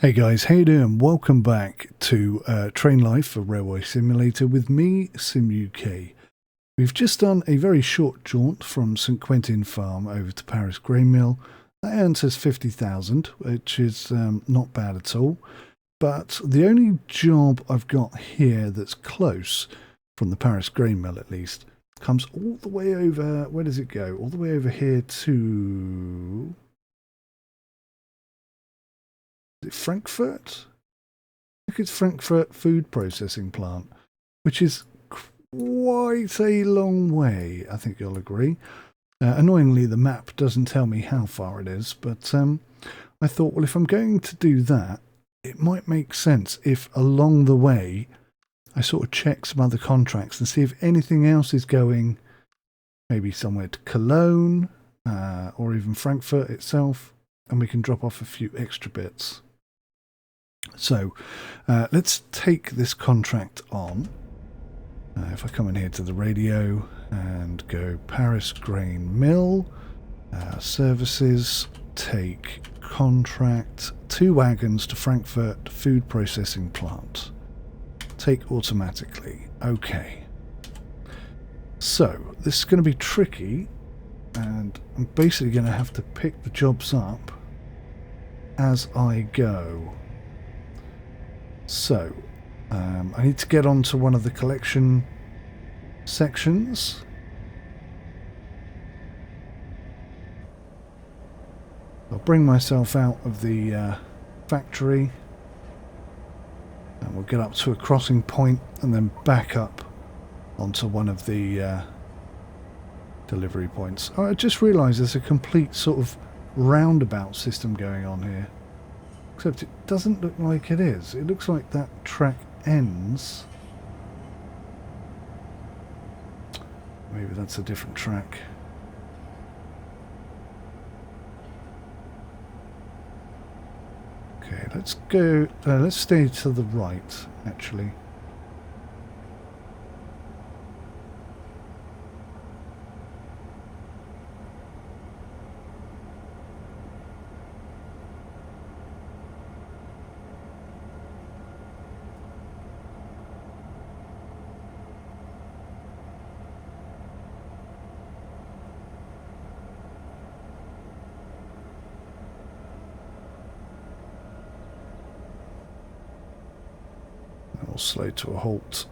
Hey guys, how you doing? Welcome back to Train Life for Railway Simulator with me, SimUK. We've just done a very short jaunt from St Quentin Farm over to Paris Grain Mill. That earns us 50,000, which is not bad at all. But the only job I've got here that's close, from the Paris Grain Mill at least, comes all the way over, where does it go? All the way over here to... Is it Frankfurt? I think it's Frankfurt Food Processing Plant, which is quite a long way, I think you'll agree. Annoyingly, the map doesn't tell me how far it is, but I thought, well, if I'm going to do that, it might make sense if along the way I sort of check some other contracts and see if anything else is going maybe somewhere to Cologne or even Frankfurt itself, and we can drop off a few extra bits. So let's take this contract on. If I come in here to the radio and go Paris Grain Mill, services, take contract, 2 wagons to Frankfurt Food Processing Plant. Take automatically. Okay. So this is going to be tricky, and I'm basically going to have to pick the jobs up as I go. So, I need to get onto one of the collection sections. I'll bring myself out of the factory, and we'll get up to a crossing point and then back up onto one of the delivery points. Oh, I just realised there's a complete sort of roundabout system going on here. Except it doesn't look like it is. It looks like that track ends. Maybe that's a different track. Okay, let's go. Let's stay to the right, actually. We'll slow to a halt.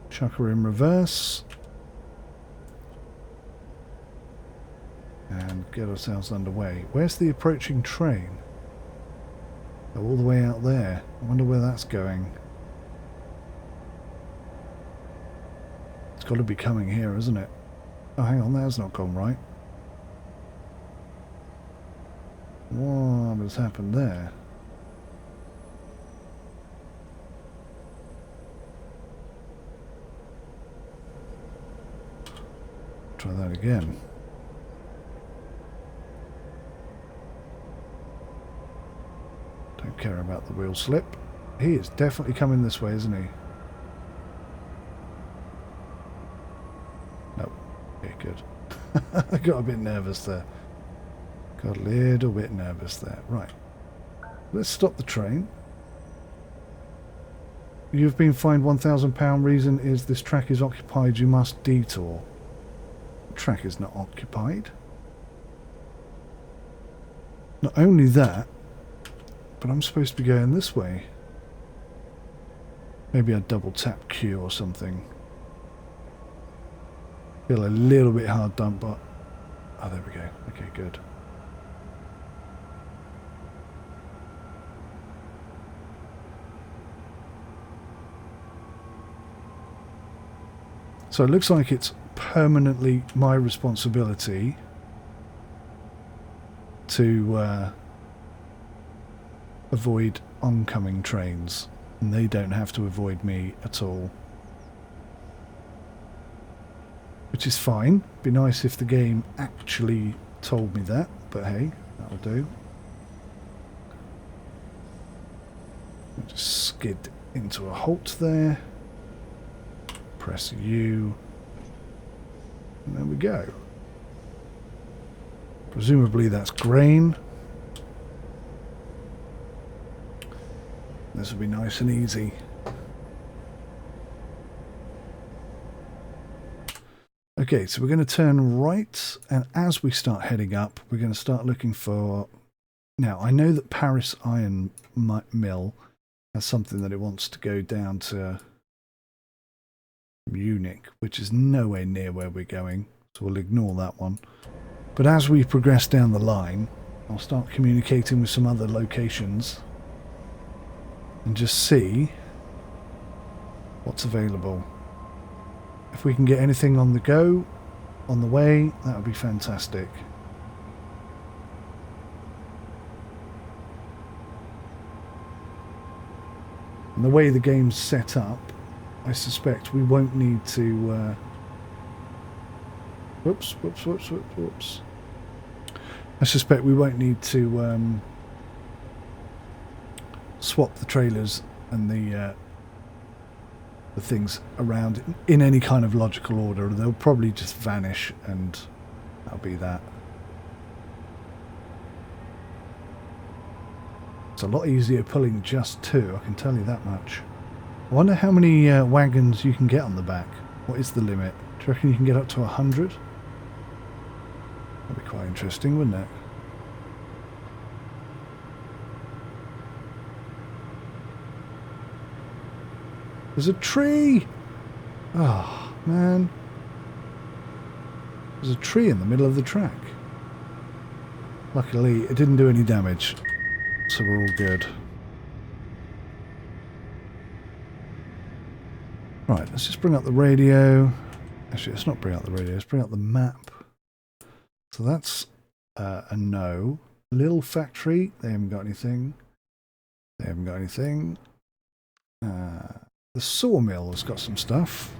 Chuck her in reverse. And get ourselves underway. Where's the approaching train? Oh, all the way out there. I wonder where that's going. It's got to be coming here, isn't it? Oh, hang on, that's not gone right. What has happened there? Try that again. Don't care about the wheel slip. He is definitely coming this way, isn't he? Nope. Okay, good. I got a bit nervous there. Got a little bit nervous there. Right. Let's stop the train. You've been fined £1,000. Reason is this track is occupied. You must detour. The track is not occupied. Not only that, but I'm supposed to be going this way. Maybe I double tap Q or something. Feel a little bit hard done, but... Oh, there we go. Okay, good. So it looks like it's permanently my responsibility to avoid oncoming trains, and they don't have to avoid me at all. Which is fine. Be nice if the game actually told me that, but hey, that'll do. I'll just skid into a halt there. Press U. And then we go. Presumably that's grain. This will be nice and easy. Okay, so we're going to turn right, and as we start heading up, we're going to start looking for... Now, I know that Paris Iron Mill has something that it wants to go down to Munich, which is nowhere near where we're going, so we'll ignore that one. But as we progress down the line, I'll start communicating with some other locations and just see what's available. If we can get anything on the go, on the way, that would be fantastic. And the way the game's set up, I suspect we won't need to... Whoops. I suspect we won't need to swap the trailers and the things around in any kind of logical order. They'll probably just vanish, and that'll be that. It's a lot easier pulling just two, I can tell you that much. I wonder how many wagons you can get on the back. What is the limit? Do you reckon you can get up to 100? That'd be quite interesting, wouldn't it? There's a tree! Oh, man. There's a tree in the middle of the track. Luckily, it didn't do any damage, so we're all good. Right, let's just bring up the radio. Actually, let's not bring up the radio, let's bring up the map. So that's a no. Little factory, they haven't got anything. They haven't got anything. The sawmill has got some stuff.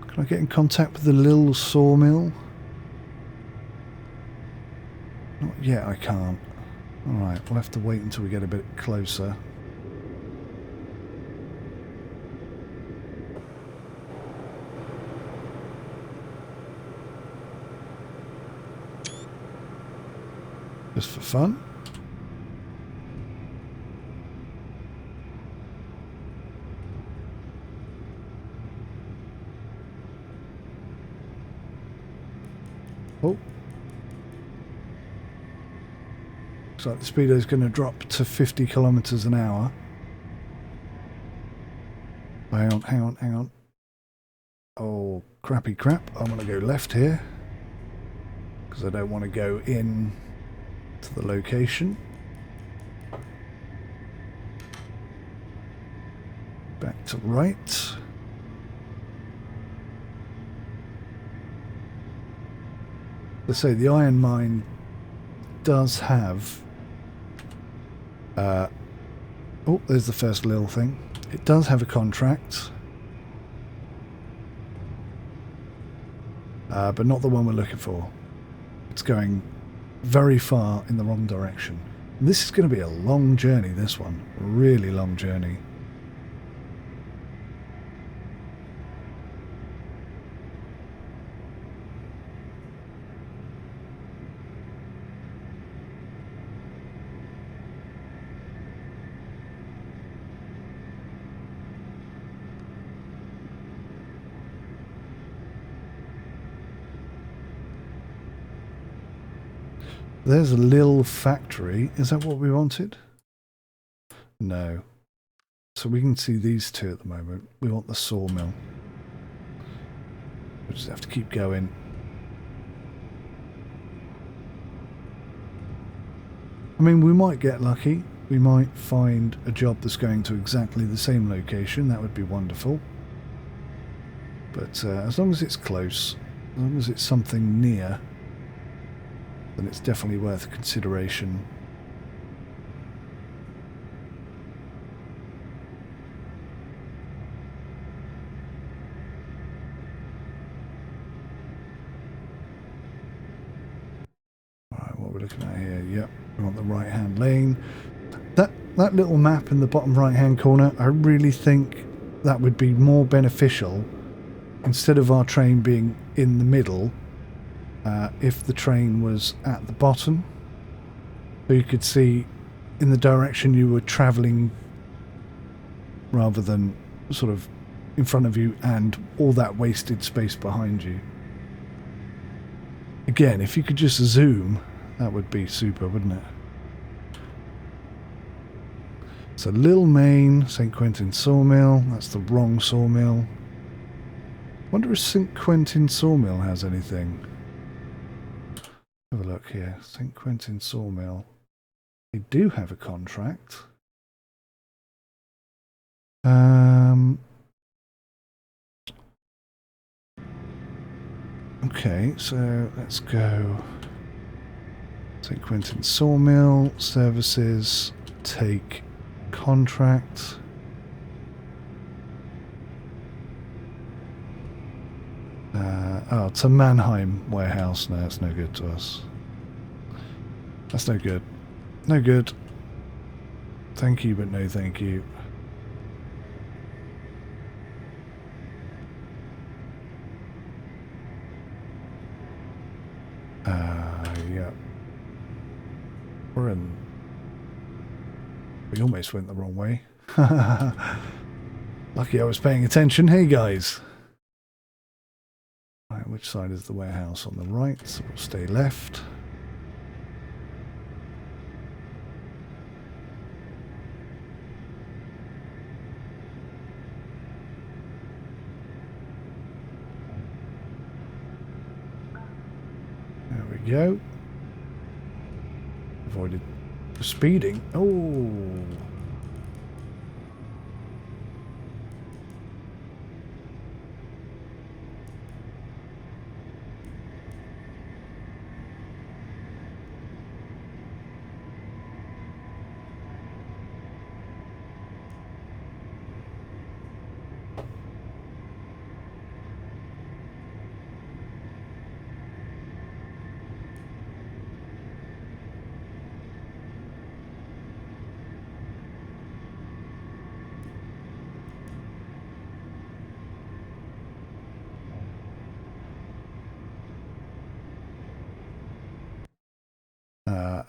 Can I get in contact with the little sawmill? Not yet, I can't. Alright, we'll have to wait until we get a bit closer. Just for fun. Oh. Looks like the speedo is going to drop to 50 kilometers an hour. Hang on. Oh, crappy crap. I'm going to go left here, because I don't want to go in to the location. Back to right. Let's say the iron mine does have... oh, there's the first little thing. It does have a contract. But not the one we're looking for. It's going very far in the wrong direction. And this is going to be a long journey, this one. A really long journey. There's a little factory. Is that what we wanted? No. So we can see these two at the moment. We want the sawmill. We just have to keep going. I mean, we might get lucky. We might find a job that's going to exactly the same location. That would be wonderful. But as long as it's close, as long as it's something near, then it's definitely worth consideration. Alright, what we're looking at here, yep, we want the right hand lane. That little map in the bottom right hand corner, I really think that would be more beneficial instead of our train being in the middle, if the train was at the bottom, so you could see in the direction you were travelling rather than sort of in front of you and all that wasted space behind you. Again, if you could just zoom, that would be super, wouldn't it? So Lil Main, St. Quentin Sawmill. That's the wrong sawmill. Wonder if St. Quentin Sawmill has anything. Have a look here. St. Quentin Sawmill. They do have a contract. Okay, so let's go. St. Quentin Sawmill, services, take contract. Oh, it's a Mannheim warehouse. No, it's no good to us. That's no good. No good. Thank you, but no thank you. Yeah. We're in... We almost went the wrong way. Lucky I was paying attention. Hey, guys. Right, which side is the warehouse? On the right, so we'll stay left. There we go. Avoided speeding. Oh.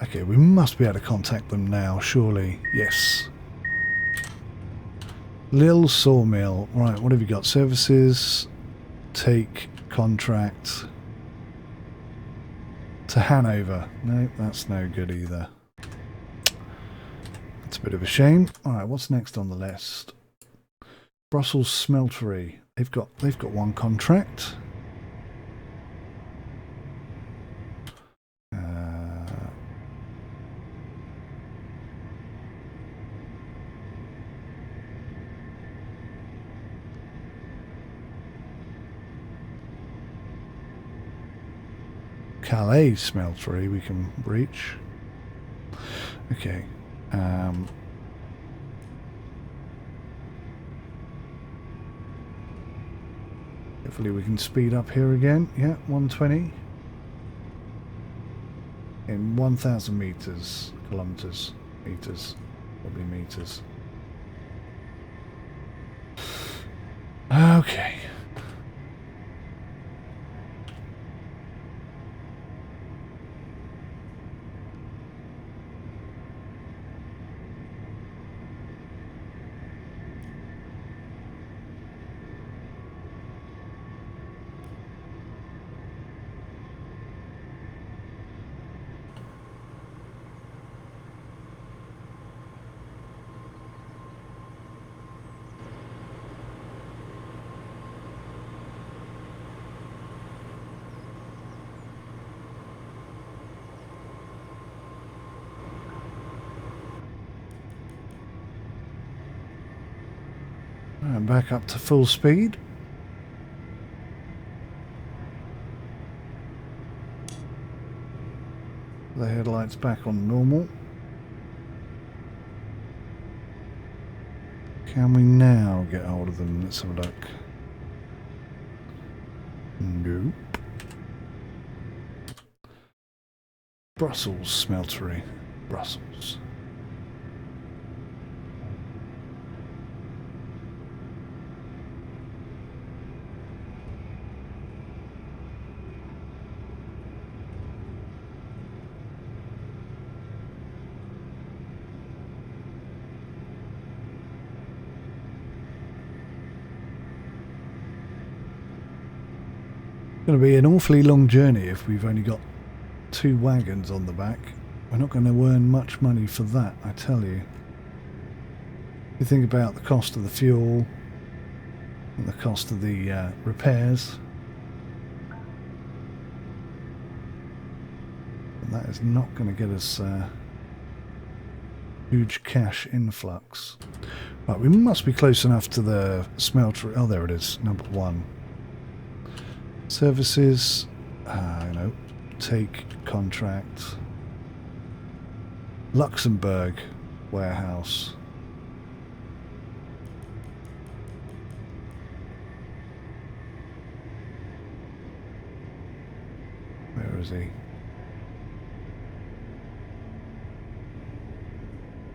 Okay, we must be able to contact them now, surely. Yes. Lil Sawmill. Right, what have you got? Services, take, contract. To Hanover. No, that's no good either. That's a bit of a shame. Alright, what's next on the list? Brussels Smeltery. They've got one contract. Calais Smeltery we can reach. Okay. Hopefully we can speed up here again. Yeah, 120. In 1,000 meters, kilometers, meters, probably meters. Okay. And back up to full speed. The headlights back on normal. Can we now get hold of them? Let's have a look. Nope. Brussels Smeltery. Brussels. Going to be an awfully long journey if we've only got 2 wagons on the back. We're not going to earn much money for that, I tell you. You think about the cost of the fuel and the cost of the repairs. And that is not going to get us huge cash influx. Right, we must be close enough to the smelter. Oh, there it is, number 1. Services, no, take contract. Luxembourg warehouse. Where is he?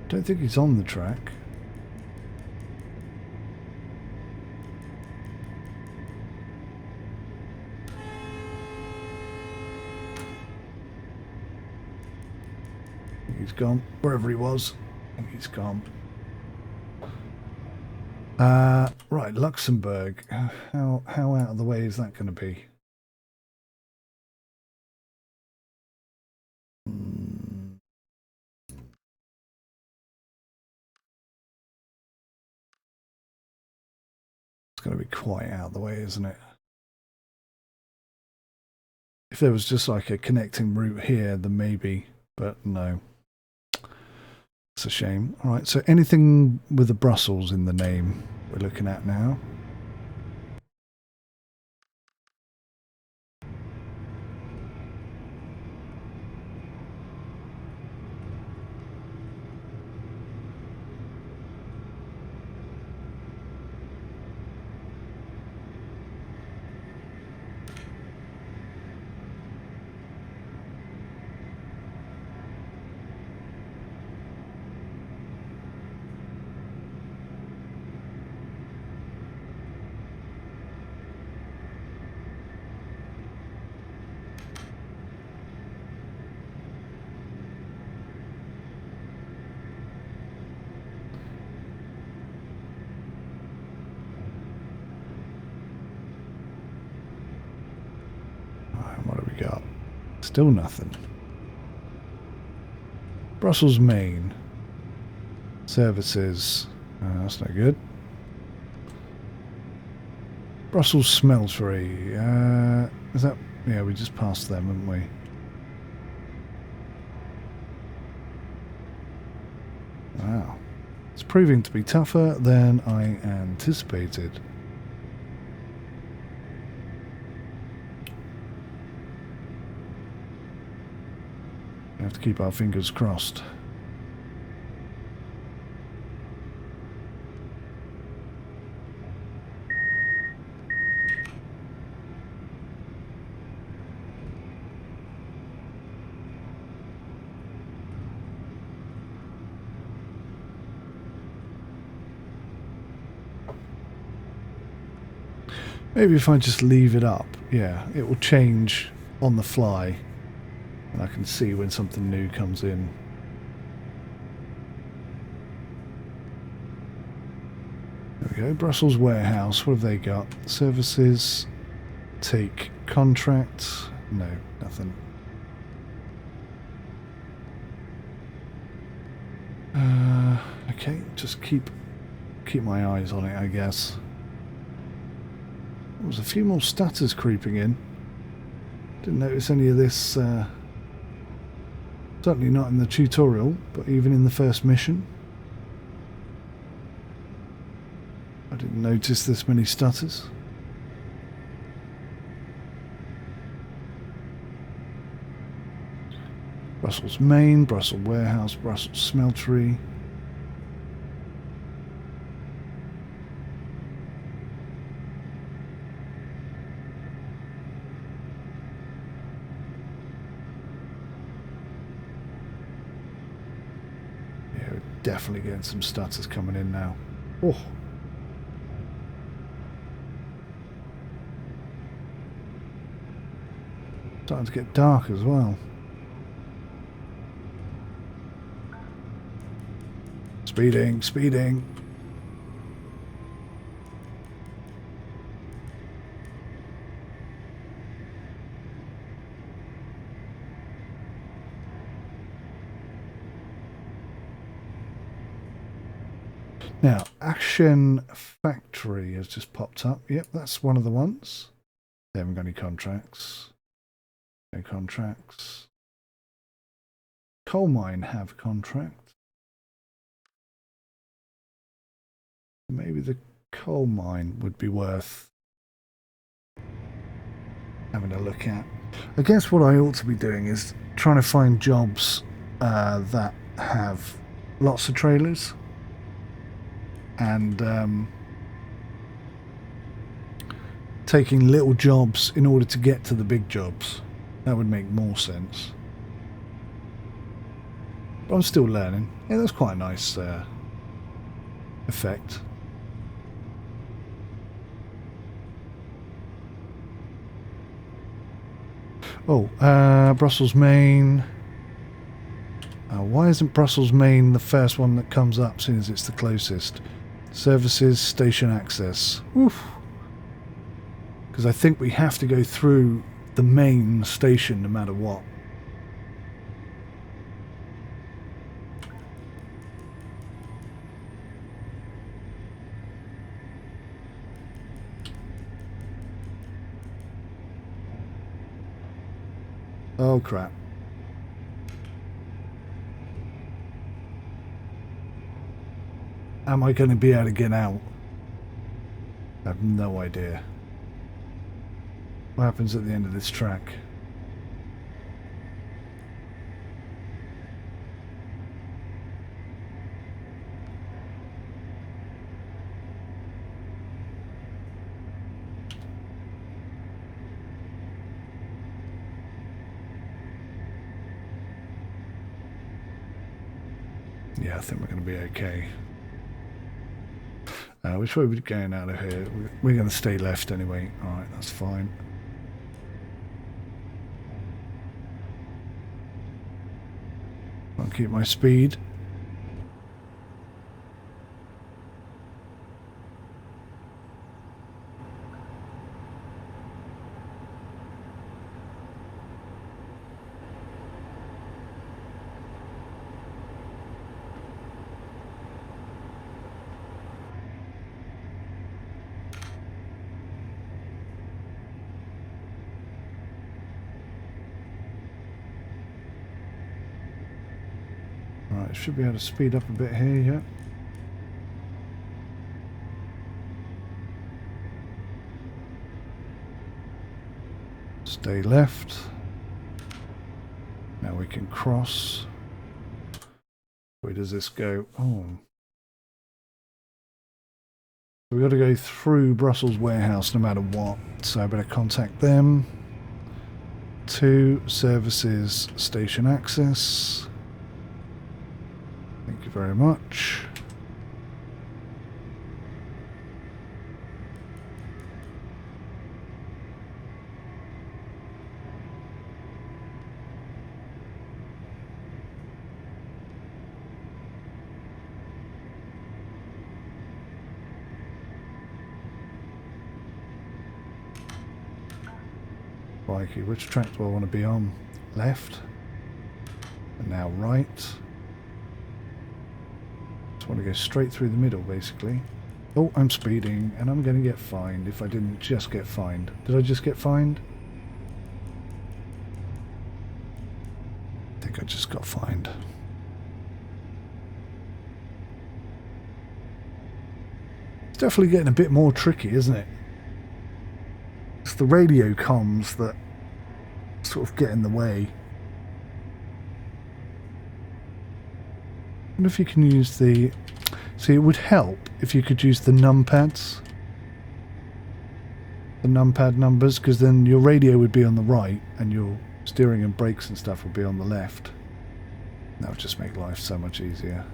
Don't think he's on the track. He's gone. Wherever he was, I think he's gone. Right, Luxembourg. How out of the way is that going to be? It's going to be quite out of the way, isn't it? If there was just like a connecting route here, then maybe, but no. It's a shame. All right, so anything with a Brussels in the name we're looking at now. What have we got? Still nothing. Brussels Main. Services. That's no good. Brussels Smeltery. Is that... Yeah, we just passed them, haven't we? Wow. It's proving to be tougher than I anticipated. We have to keep our fingers crossed. Maybe if I just leave it up, yeah, it will change on the fly. And I can see when something new comes in. There we go. Brussels warehouse. What have they got? Services. Take contract. No, nothing. Okay, just keep my eyes on it, I guess. There was a few more stutters creeping in. Didn't notice any of this. Certainly not in the tutorial, but even in the first mission. I didn't notice this many stutters. Brussels Main, Brussels Warehouse, Brussels Smeltery. Definitely getting some stutters coming in now. Oh. Starting to get dark as well. Speeding, speeding. Now, Action Factory has just popped up. Yep, that's one of the ones. They haven't got any contracts. No contracts. Coal mine have a contract. Maybe the coal mine would be worth having a look at. I guess what I ought to be doing is trying to find jobs that have lots of trailers and taking little jobs in order to get to the big jobs. That would make more sense. But I'm still learning. Yeah, that's quite a nice effect. Oh, Brussels, Maine. Why isn't Brussels, Maine the first one that comes up, seeing as it's the closest? Services, station access. Oof. Because I think we have to go through the main station no matter what. Oh crap. Am I going to be able to get out? I have no idea. What happens at the end of this track? Yeah, I think we're going to be okay. Which way are we going out of here? We're going to stay left anyway. Alright, that's fine. I'll keep my speed. Alright, should be able to speed up a bit here, yeah. Stay left. Now we can cross. Where does this go? Oh. We've got to go through Brussels warehouse no matter what. So I better contact them. 2 services station access. Thank you very much. Crikey, which track do I want to be on? Left. And now right. Just want to go straight through the middle, basically. Oh, I'm speeding, and I'm going to get fined if I didn't just get fined. Did I just get fined? I think I just got fined. It's definitely getting a bit more tricky, isn't it? It's the radio comms that sort of get in the way. I wonder if you can use the... See, it would help if you could use the numpads. The numpad numbers, because then your radio would be on the right and your steering and brakes and stuff would be on the left. That would just make life so much easier.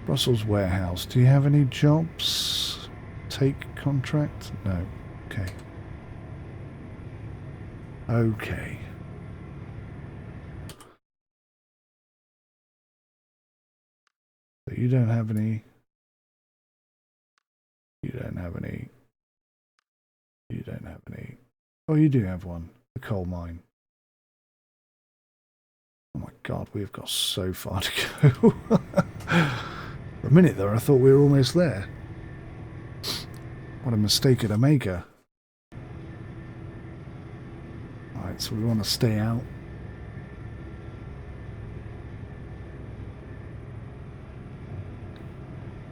Brussels warehouse. Do you have any jobs? Take contract? No. Okay. Okay. you don't have any. You don't have any. You don't have any. Oh, you do have one. The coal mine. Oh my god, we've got so far to go. For a minute there, I thought we were almost there. What a mistake at Omega. Alright, so we want to stay out.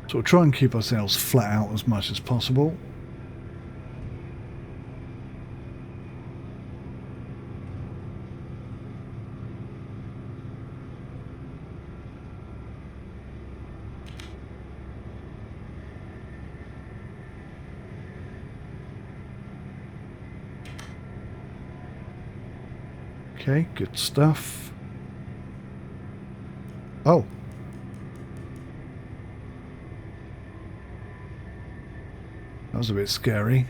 So we'll try and keep ourselves flat out as much as possible. Okay, good stuff. Oh. That was a bit scary.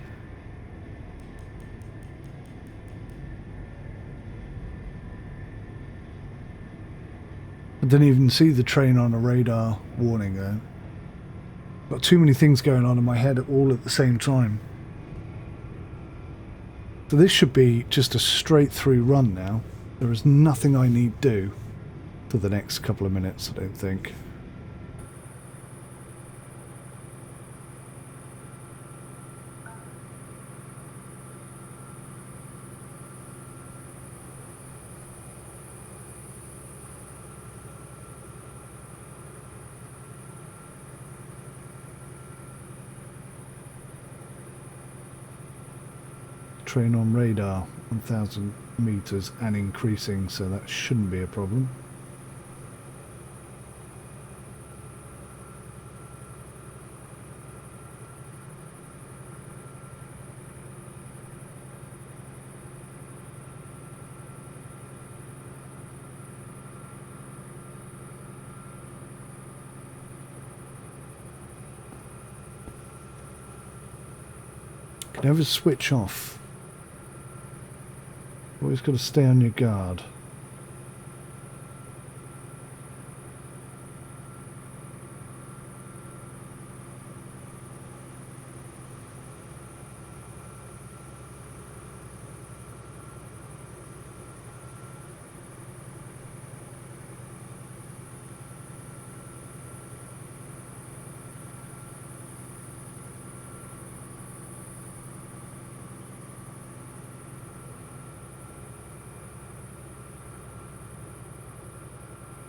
I didn't even see the train on a radar warning there. Got too many things going on in my head all at the same time. So this should be just a straight through run now. There is nothing I need do for the next couple of minutes, I don't think. Train on radar, 1,000 meters and increasing, so that shouldn't be a problem. Can never switch off. Always got to stay on your guard.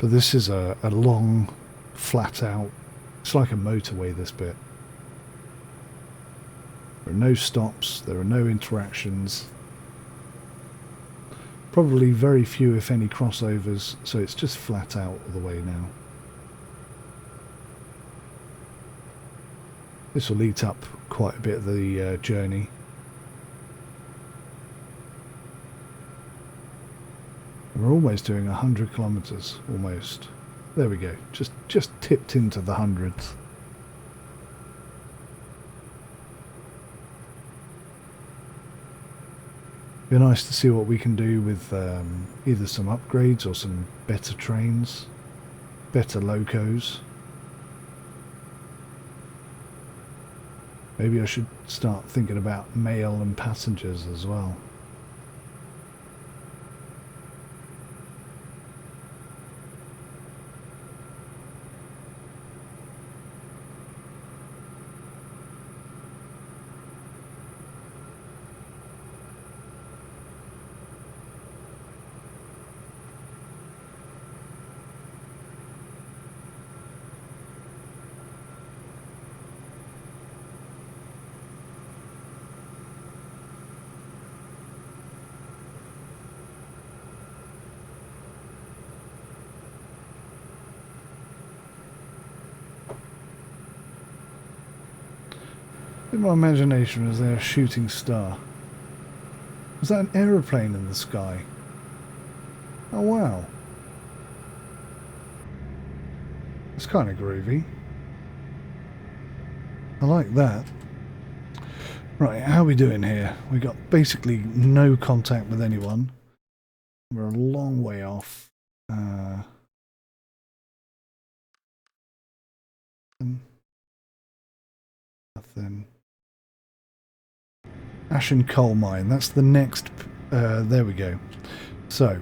But this is a long, flat out, it's like a motorway, this bit. There are no stops, there are no interactions. Probably very few, if any, crossovers, so it's just flat out all the way now. This will eat up quite a bit of the journey. We're almost doing 100 kilometers, almost. There we go, just tipped into the hundreds. Be nice to see what we can do with either some upgrades or some better trains, better locos. Maybe I should start thinking about mail and passengers as well. In my imagination, was there a shooting star? Was that an aeroplane in the sky? Oh wow. It's kind of groovy. I like that. Right, how are we doing here? We got basically no contact with anyone. We're a long way off. Ashen Coal Mine. That's the next... there we go. So,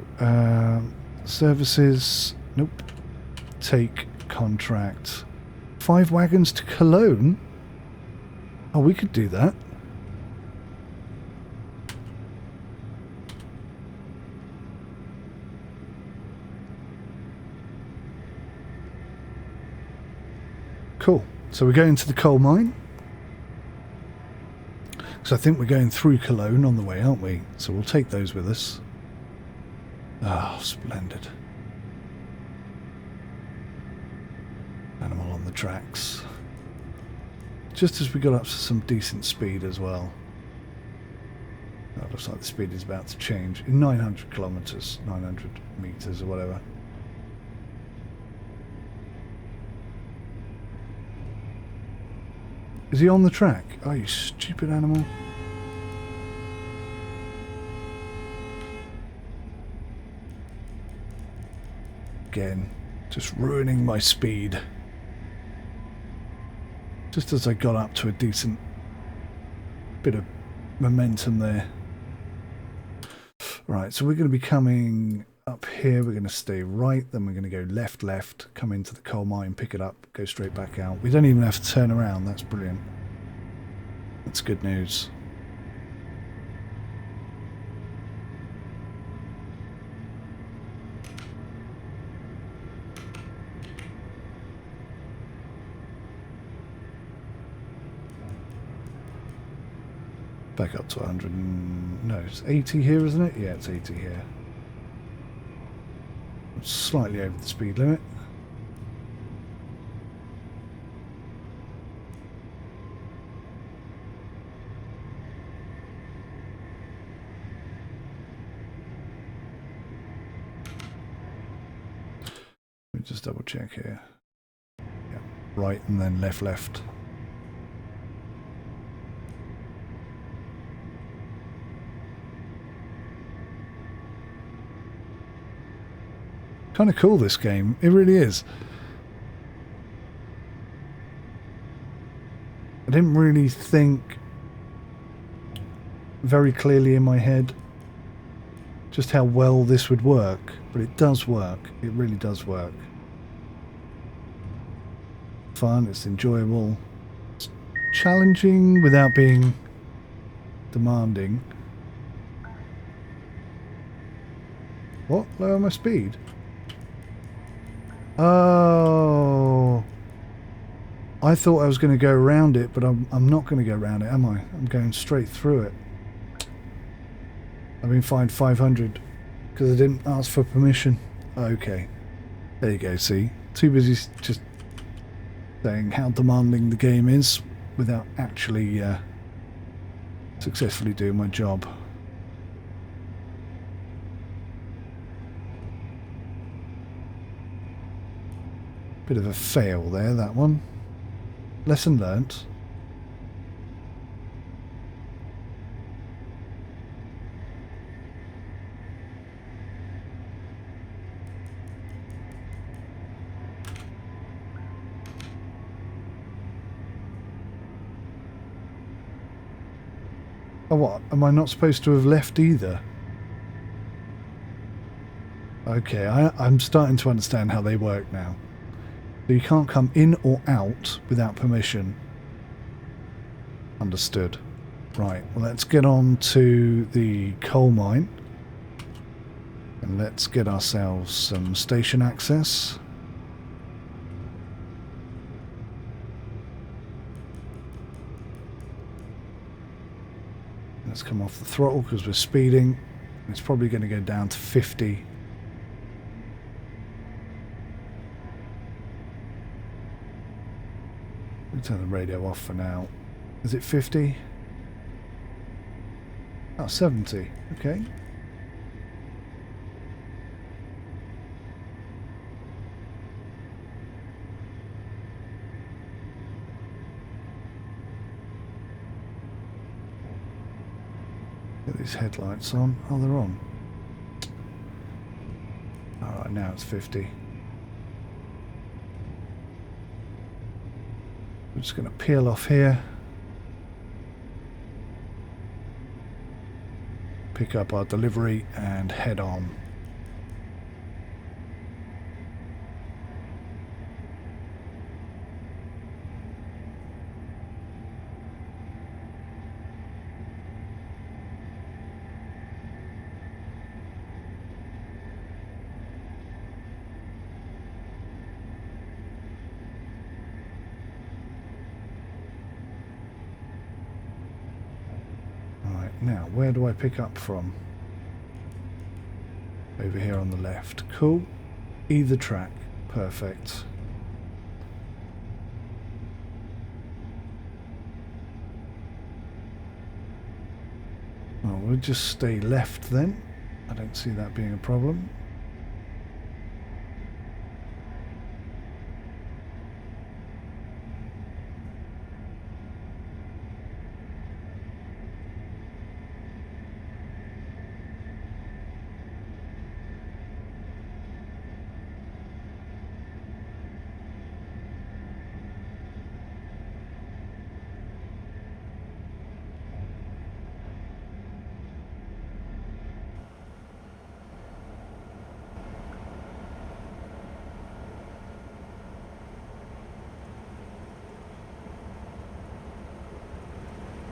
services... Nope. Take contract. 5 wagons to Cologne? Oh, we could do that. Cool. So we're going to the coal mine. So I think we're going through Cologne on the way, aren't we? So we'll take those with us. Ah, oh, splendid. Animal on the tracks. Just as we got up to some decent speed as well. Oh, looks like the speed is about to change. In 900 kilometers, 900 meters or whatever. Is he on the track? Oh, you stupid animal. Again, just ruining my speed. Just as I got up to a decent bit of momentum there. Right, so we're going to be coming up here. We're going to stay right, then we're going to go left, left, come into the coal mine, pick it up, go straight back out. We don't even have to turn around. That's brilliant. That's good news. Back up to 100 and... no, it's 80 here, isn't it? Yeah, it's 80 here. Slightly over the speed limit. Let me just double check here. Yeah, right and then left, left. Kind of cool, this game. It really is. I didn't really think very clearly in my head just how well this would work, but it does work. It really does work. Fun, it's enjoyable. It's challenging without being demanding. What? Lower my speed? Oh, I thought I was going to go around it, but I'm not going to go around it, am I? I'm going straight through it. I've been fined 500 because I didn't ask for permission. Okay, there you go. See, too busy just saying how demanding the game is without actually successfully doing my job. Bit of a fail there, that one. Lesson learnt. Oh, what? Am I not supposed to have left either? Okay, I'm starting to understand how they work now. So you can't come in or out without permission. Understood. Right, well, let's get on to the coal mine. And let's get ourselves some station access. Let's come off the throttle because we're speeding. It's probably going to go down to 50. Turn the radio off for now. Is it 50? Oh, 70. Okay. Get these headlights on. Oh, they're on. Alright, now it's 50. I'm just going to peel off here. pick up our delivery and head on. Now, where do I pick up from? Over here on the left. Cool. Either track. Perfect. Well, we'll just stay left then. I don't see that being a problem.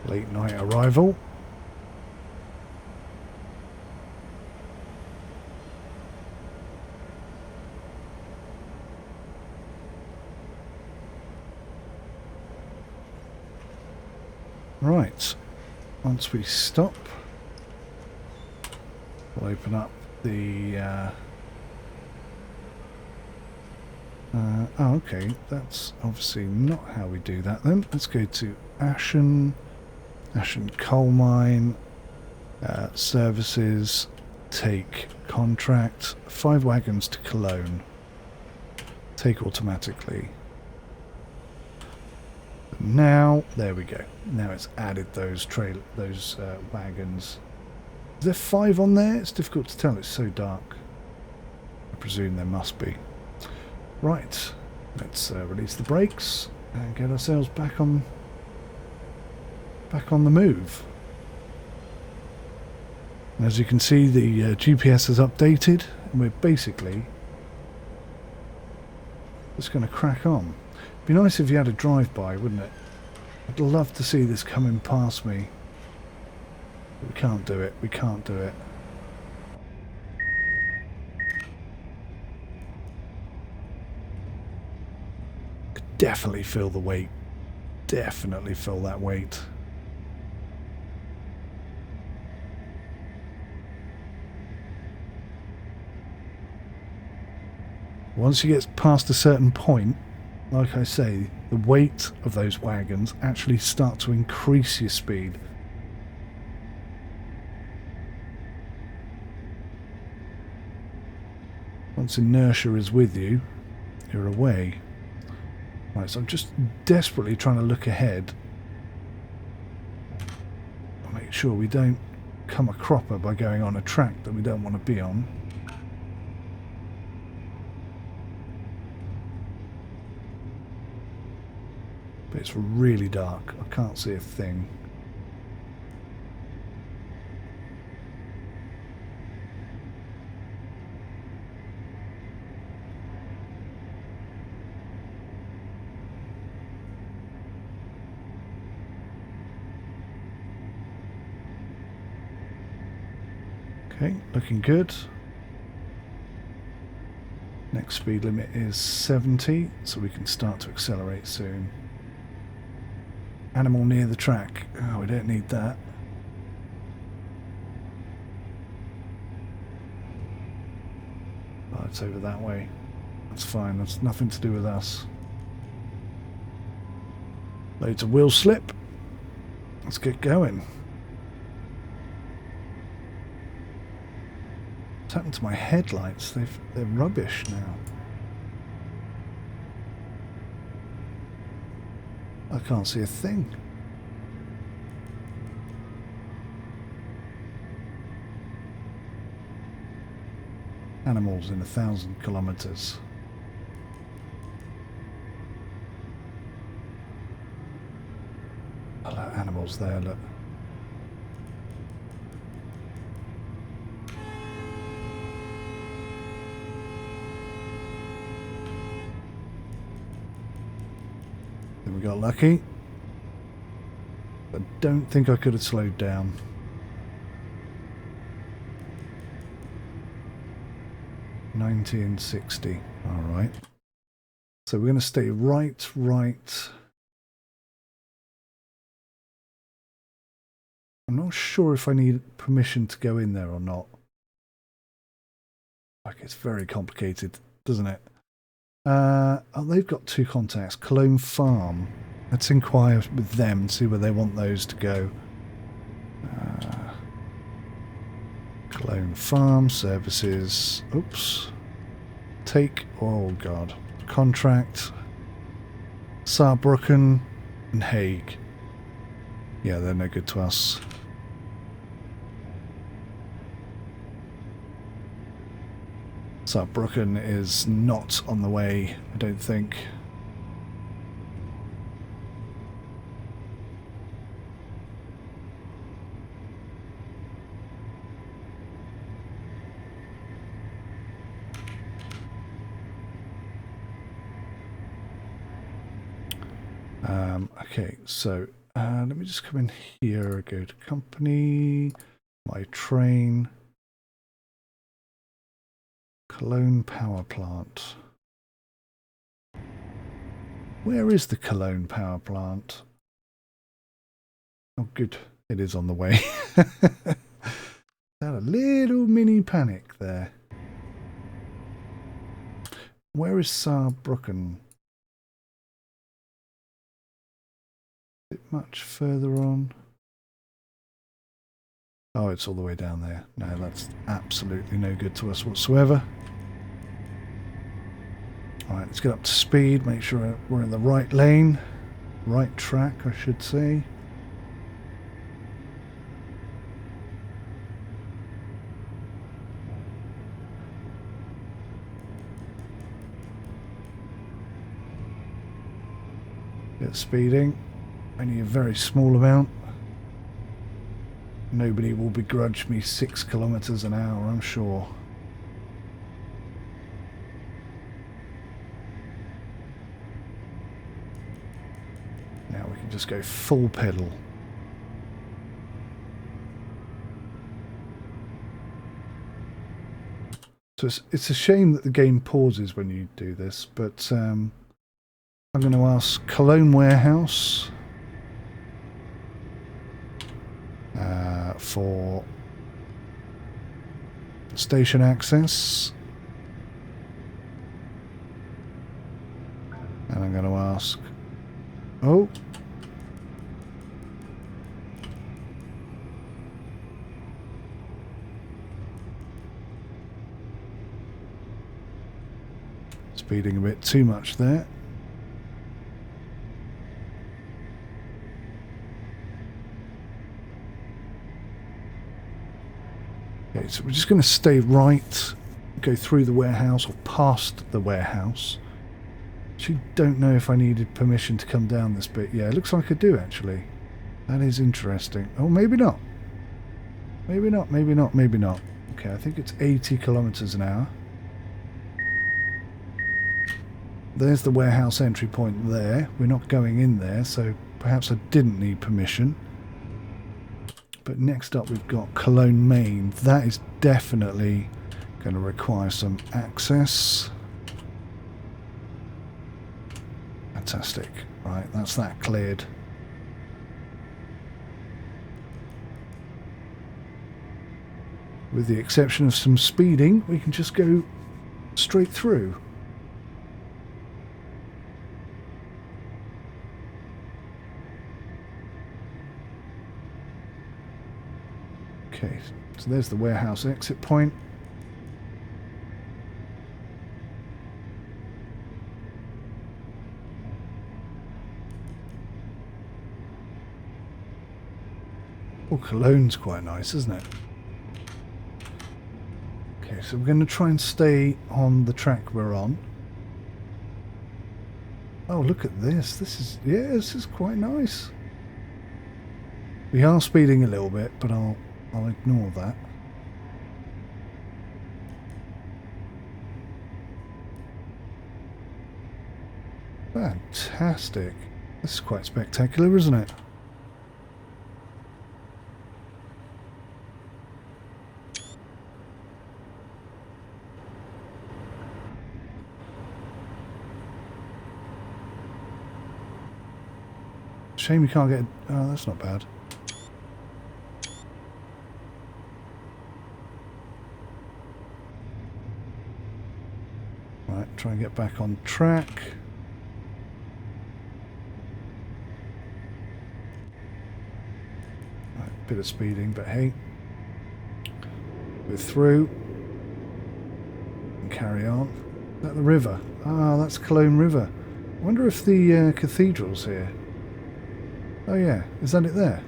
Late night arrival. Right, once we stop, we'll open up the oh, okay, that's obviously not how we do that then. Let's go to Ashen Coal Mine, Services, Take Contract, 5 wagons to Cologne. Take automatically. Now, there we go. Now it's added those wagons. Is there 5 on there? It's difficult to tell, it's so dark. I presume there must be. Right, let's release the brakes and get ourselves back on the move. And as you can see, the GPS has updated, and we're basically just going to crack on. It'd be nice if you had a drive-by, wouldn't it? I'd love to see this coming past me. But we can't do it. We can't do it. Could definitely feel the weight. Definitely feel that weight. Once you get past a certain point, like I say, the weight of those wagons actually start to increase your speed. Once inertia is with you, you're away. Right, so I'm just desperately trying to look ahead. Make sure we don't come a cropper by going on a track that we don't want to be on. But it's really dark. I can't see a thing. Okay, looking good. Next speed limit is 70, so we can start to accelerate soon. Animal near the track. Oh, we don't need that. Oh, it's over that way. That's fine, that's nothing to do with us. Loads of wheel slip. Let's get going. What's happened to my headlights? They're rubbish now. I can't see a thing. Animals in 1,000 kilometers. Oh, look, animals there, look. We got lucky. I don't think I could have slowed down. $19.60. All right. So we're going to stay right. I'm not sure if I need permission to go in there or not. Like, it's very complicated, doesn't it? Oh, they've got 2 contacts. Cologne Farm. Let's inquire with them and see where they want those to go. Cologne Farm services. Oops. Take. Oh God. Contract. Saarbrücken and Hague. Yeah, they're no good to us. Saarbrücken is not on the way, I don't think. Okay, so let me just come in here, go to company, my train, Cologne power plant. Where is the Cologne power plant? Oh, good. It is on the way. Had a little mini panic there. Where is Saarbrücken? Is it much further on? Oh, it's all the way down there. No, that's absolutely no good to us whatsoever. Alright, let's get up to speed, make sure we're in the right lane. Right track, I should say. Get speeding. Only a very small amount. Nobody will begrudge me 6 kilometers an hour, I'm sure. Now we can just go full pedal. So it's a shame that the game pauses when you do this, but I'm going to ask Cologne Warehouse for station access, and I'm going to ask, oh, speeding a bit too much there. Okay, so we're just going to stay right, go through the warehouse or past the warehouse. Actually, don't know if I needed permission to come down this bit. Yeah, it looks like I do actually. That is interesting. Oh, maybe not. Maybe not, maybe not, maybe not. Okay, I think it's 80 kilometers an hour. There's the warehouse entry point there. We're not going in there, so perhaps I didn't need permission. But next up we've got Cologne Main. That is definitely going to require some access. Fantastic. Right, that's that cleared. With the exception of some speeding, we can just go straight through. Okay, so there's the warehouse exit point. Oh, Cologne's quite nice, isn't it? Okay, so we're going to try and stay on the track we're on. Oh, look at this. This is quite nice. We are speeding a little bit, but I'll ignore that. Fantastic. This is quite spectacular, isn't it? Shame you can't get... Oh, that's not bad. Right, try and get back on track. Right, bit of speeding, but hey. We're through. And carry on. Is that the river? Ah, that's Cologne River. I wonder if the cathedral's here. Oh yeah, is that it there?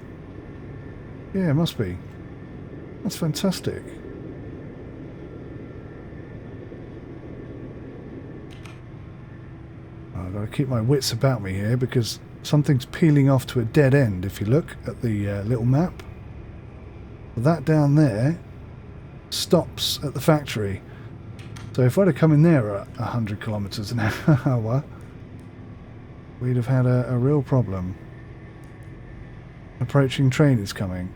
Yeah, it must be. That's fantastic. I've got to keep my wits about me here because something's peeling off to a dead end if you look at the little map. That down there stops at the factory. So if I'd have come in there at 100 kilometres an hour, we'd have had a real problem. Approaching train is coming.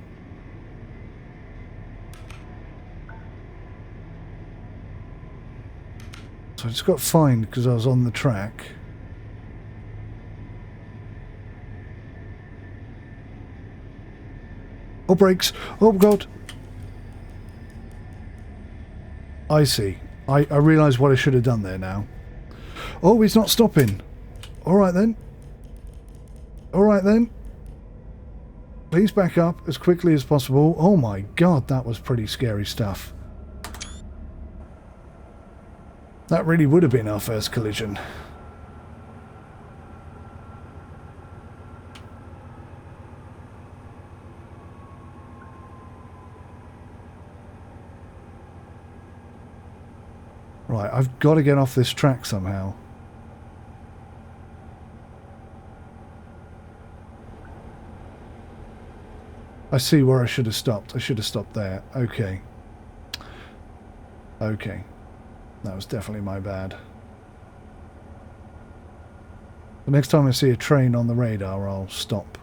So I just got fined because I was on the track. Oh, brakes! Oh, God! I see. I realise what I should have done there now. Oh, he's not stopping. Alright then. Alright then. Please back up as quickly as possible. Oh my God, that was pretty scary stuff. That really would have been our first collision. Right, I've got to get off this track somehow. I see where I should have stopped. I should have stopped there. Okay. Okay. That was definitely my bad. The next time I see a train on the radar, I'll stop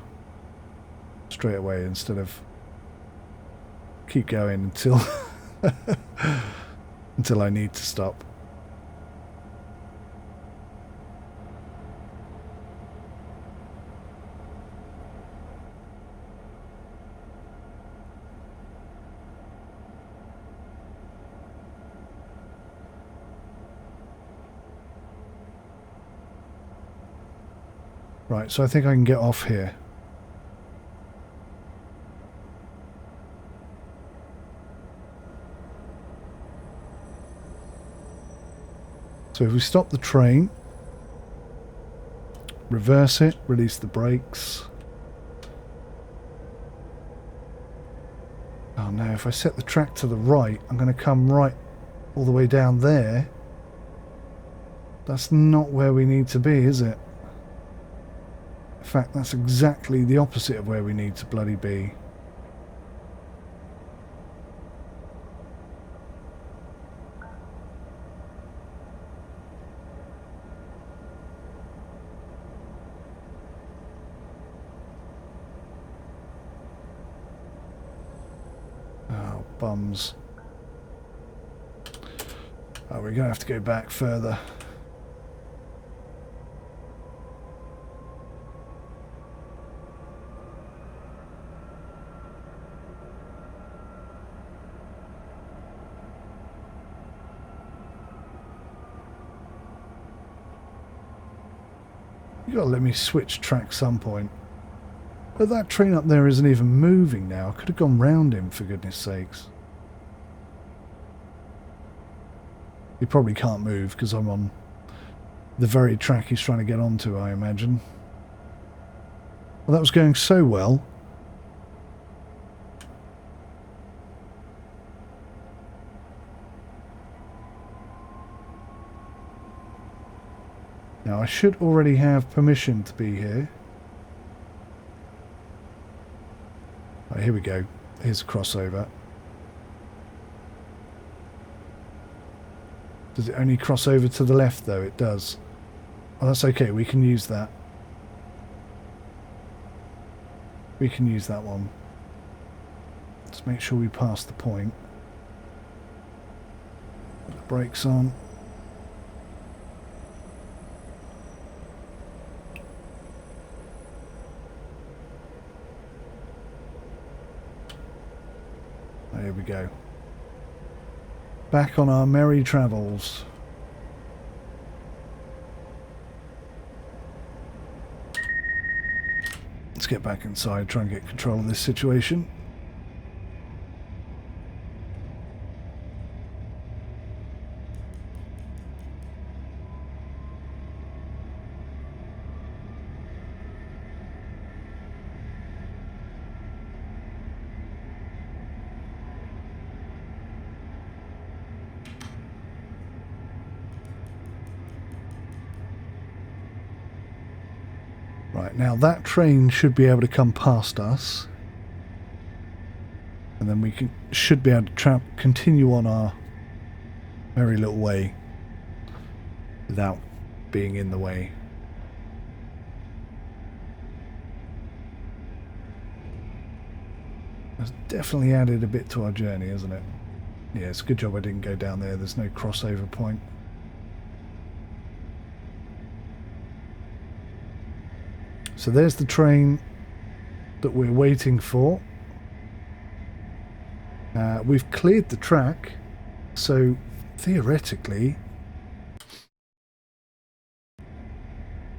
straight away instead of keep going until until I need to stop. Right, so I think I can get off here. So if we stop the train, reverse it, release the brakes. Oh no, if I set the track to the right, I'm going to come right all the way down there. That's not where we need to be, is it? In fact, that's exactly the opposite of where we need to bloody be. Oh, bums. Oh, we're going to have to go back further. You gotta let me switch track some point. But that train up there isn't even moving now. I could have gone round him, for goodness sakes. He probably can't move because I'm on the very track he's trying to get onto, I imagine. Well, that was going so well. Now, I should already have permission to be here. Right, here we go. Here's a crossover. Does it only cross over to the left, though? It does. Oh, that's okay. We can use that. We can use that one. Let's make sure we pass the point. Put the brakes on. There we go. Back on our merry travels. Let's get back inside, try and get control of this situation. Right, now that train should be able to come past us. And then we should be able to continue on our merry little way without being in the way. That's definitely added a bit to our journey, isn't it? Yeah, it's a good job I didn't go down there. There's no crossover point. So there's the train that we're waiting for. We've cleared the track, so theoretically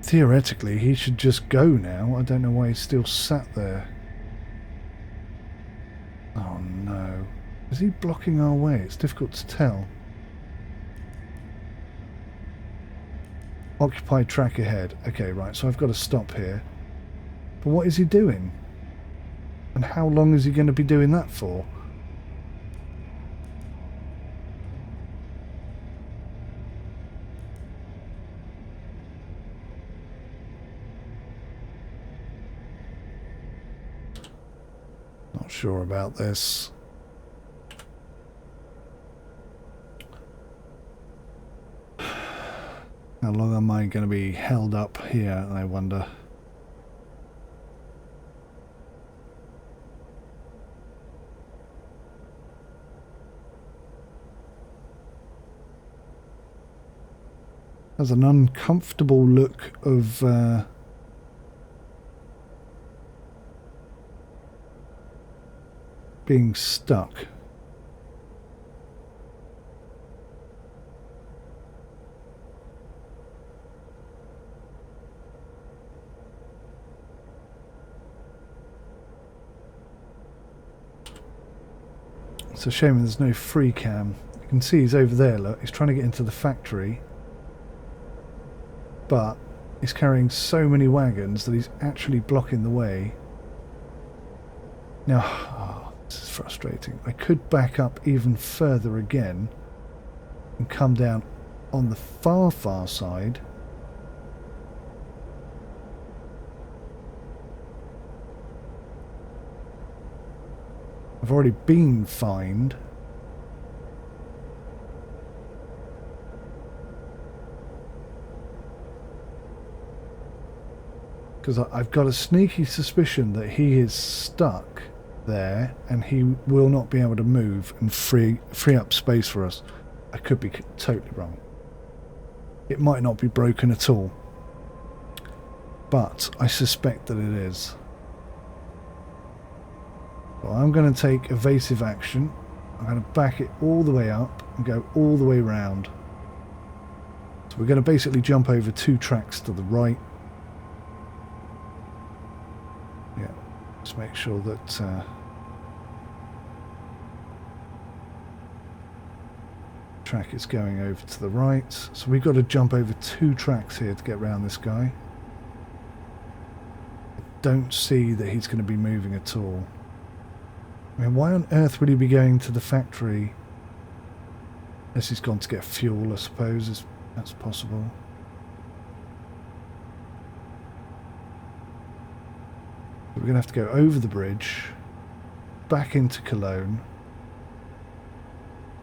he should just go now. I don't know why he's still sat there. Oh no. Is he blocking our way? It's difficult to tell. Occupied track ahead. Okay, right, so I've got to stop here. But what is he doing? And how long is he going to be doing that for? Not sure about this. How long am I going to be held up here, I wonder? Has an uncomfortable look of being stuck. It's a shame there's no free cam. You can see he's over there, look. He's trying to get into the factory. But he's carrying so many wagons that he's actually blocking the way. Now, oh, this is frustrating. I could back up even further again and come down on the far side. I've already been fined. Because I've got a sneaky suspicion that he is stuck there and he will not be able to move and free up space for us. I could be totally wrong. It might not be broken at all. But I suspect that it is. So I'm going to take evasive action. I'm going to back it all the way up and go all the way round. So we're going to basically jump over 2 tracks to the right. Yeah, just make sure that track is going over to the right. So we've got to jump over 2 tracks here to get around this guy. I don't see that he's going to be moving at all. I mean, why on earth would he be going to the factory? Unless he's gone to get fuel, I suppose, if that's possible. We're going to have to go over the bridge, back into Cologne,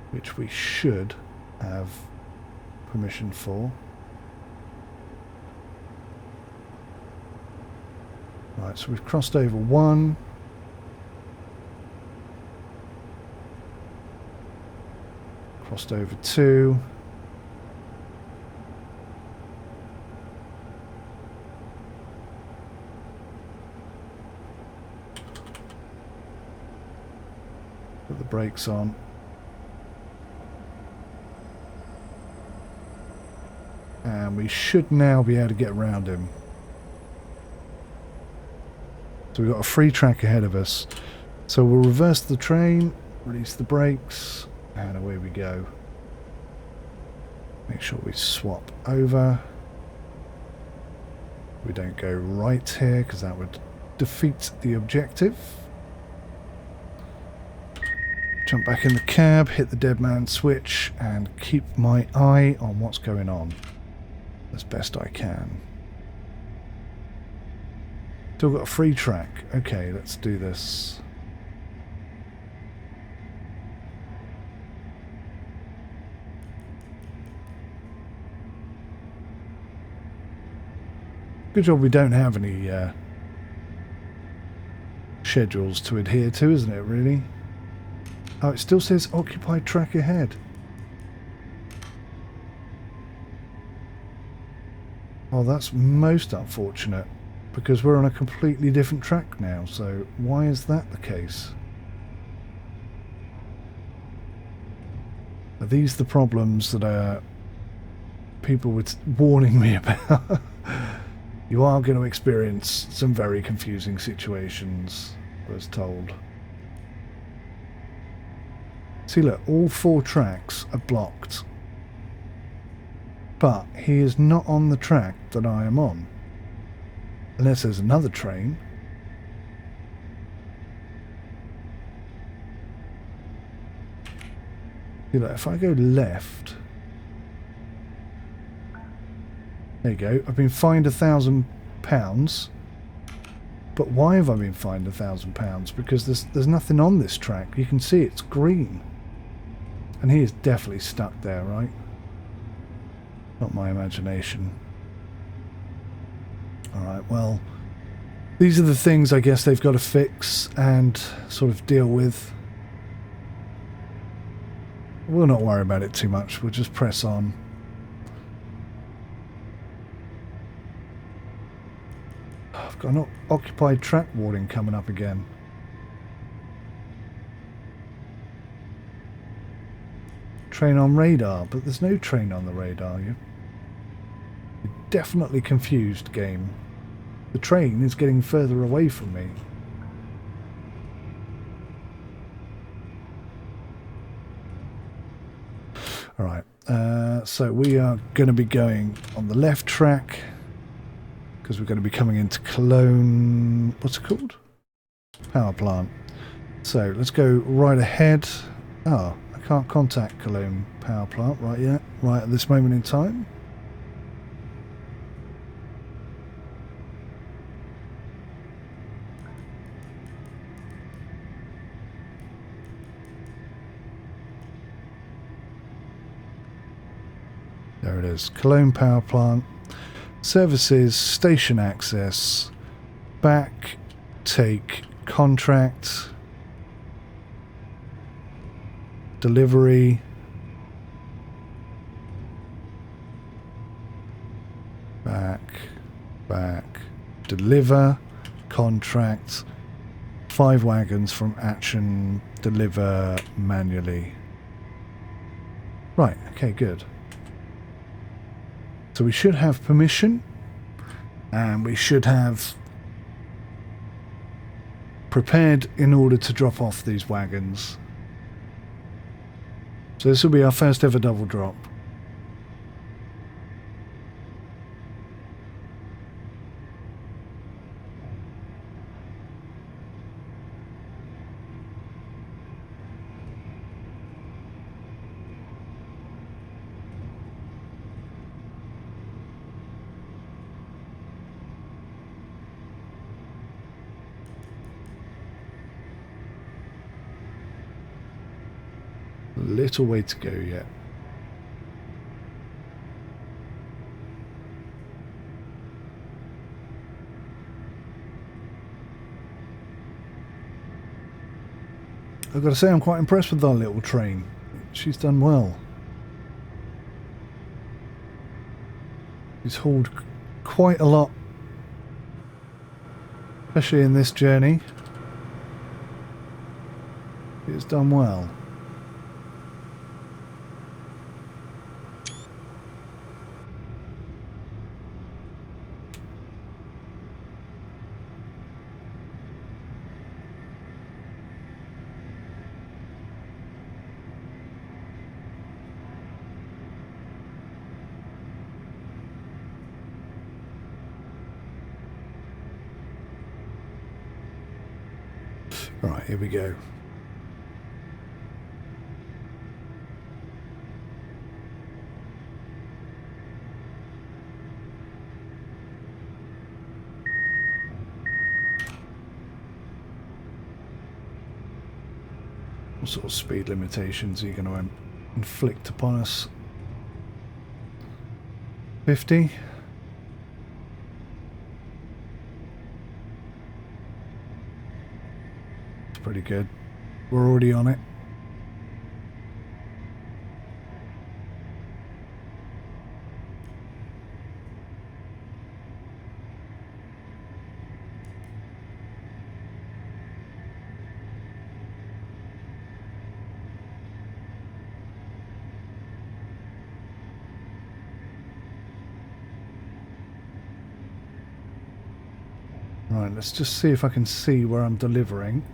which we should have permission for. Right, so we've crossed over 1. Crossed over 2. Put the brakes on. And we should now be able to get around him. So we've got a free track ahead of us. So we'll reverse the train, release the brakes, and away we go. Make sure we swap over. We don't go right here because that would defeat the objective. Jump back in the cab, hit the dead man switch, and keep my eye on what's going on as best I can. Still got a free track. Okay, let's do this. Good job we don't have any schedules to adhere to, isn't it, really? Oh, it still says occupied track ahead. Oh, that's most unfortunate, because we're on a completely different track now, so why is that the case? Are these the problems that people were warning me about? You are going to experience some very confusing situations, I was told. See, look, all 4 tracks are blocked. But he is not on the track that I am on. Unless there's another train. See, look, if I go left... There you go. I've been fined £1,000. But why have I been fined £1,000? Because there's nothing on this track. You can see it's green. And he is definitely stuck there, right? Not my imagination. Alright, well, these are the things I guess they've got to fix and sort of deal with. We'll not worry about it too much. We'll just press on. I've got an occupied track warning coming up again. Train on radar, but there's no train on the radar. You're definitely confused, game. The train is getting further away from me. Alright, so we are going to be going on the left track because we're going to be coming into Cologne. What's it called? Power plant. So let's go right ahead. Oh, I can't contact Cologne power plant right yet, right at this moment in time. There it is, Cologne power plant, services, station access, back, take, contract, delivery, back, deliver, contract, 5 wagons from action, deliver manually. Right, okay, good. So we should have permission, and we should have prepared in order to drop off these wagons. So this will be our first ever double drop. Little way to go yet. I've got to say I'm quite impressed with our little train. She's done well. She's hauled quite a lot, especially in this journey. It's done well. Right, here we go. What sort of speed limitations are you going to inflict upon us? 50? It's pretty good. We're already on it. Right, let's just see if I can see where I'm delivering.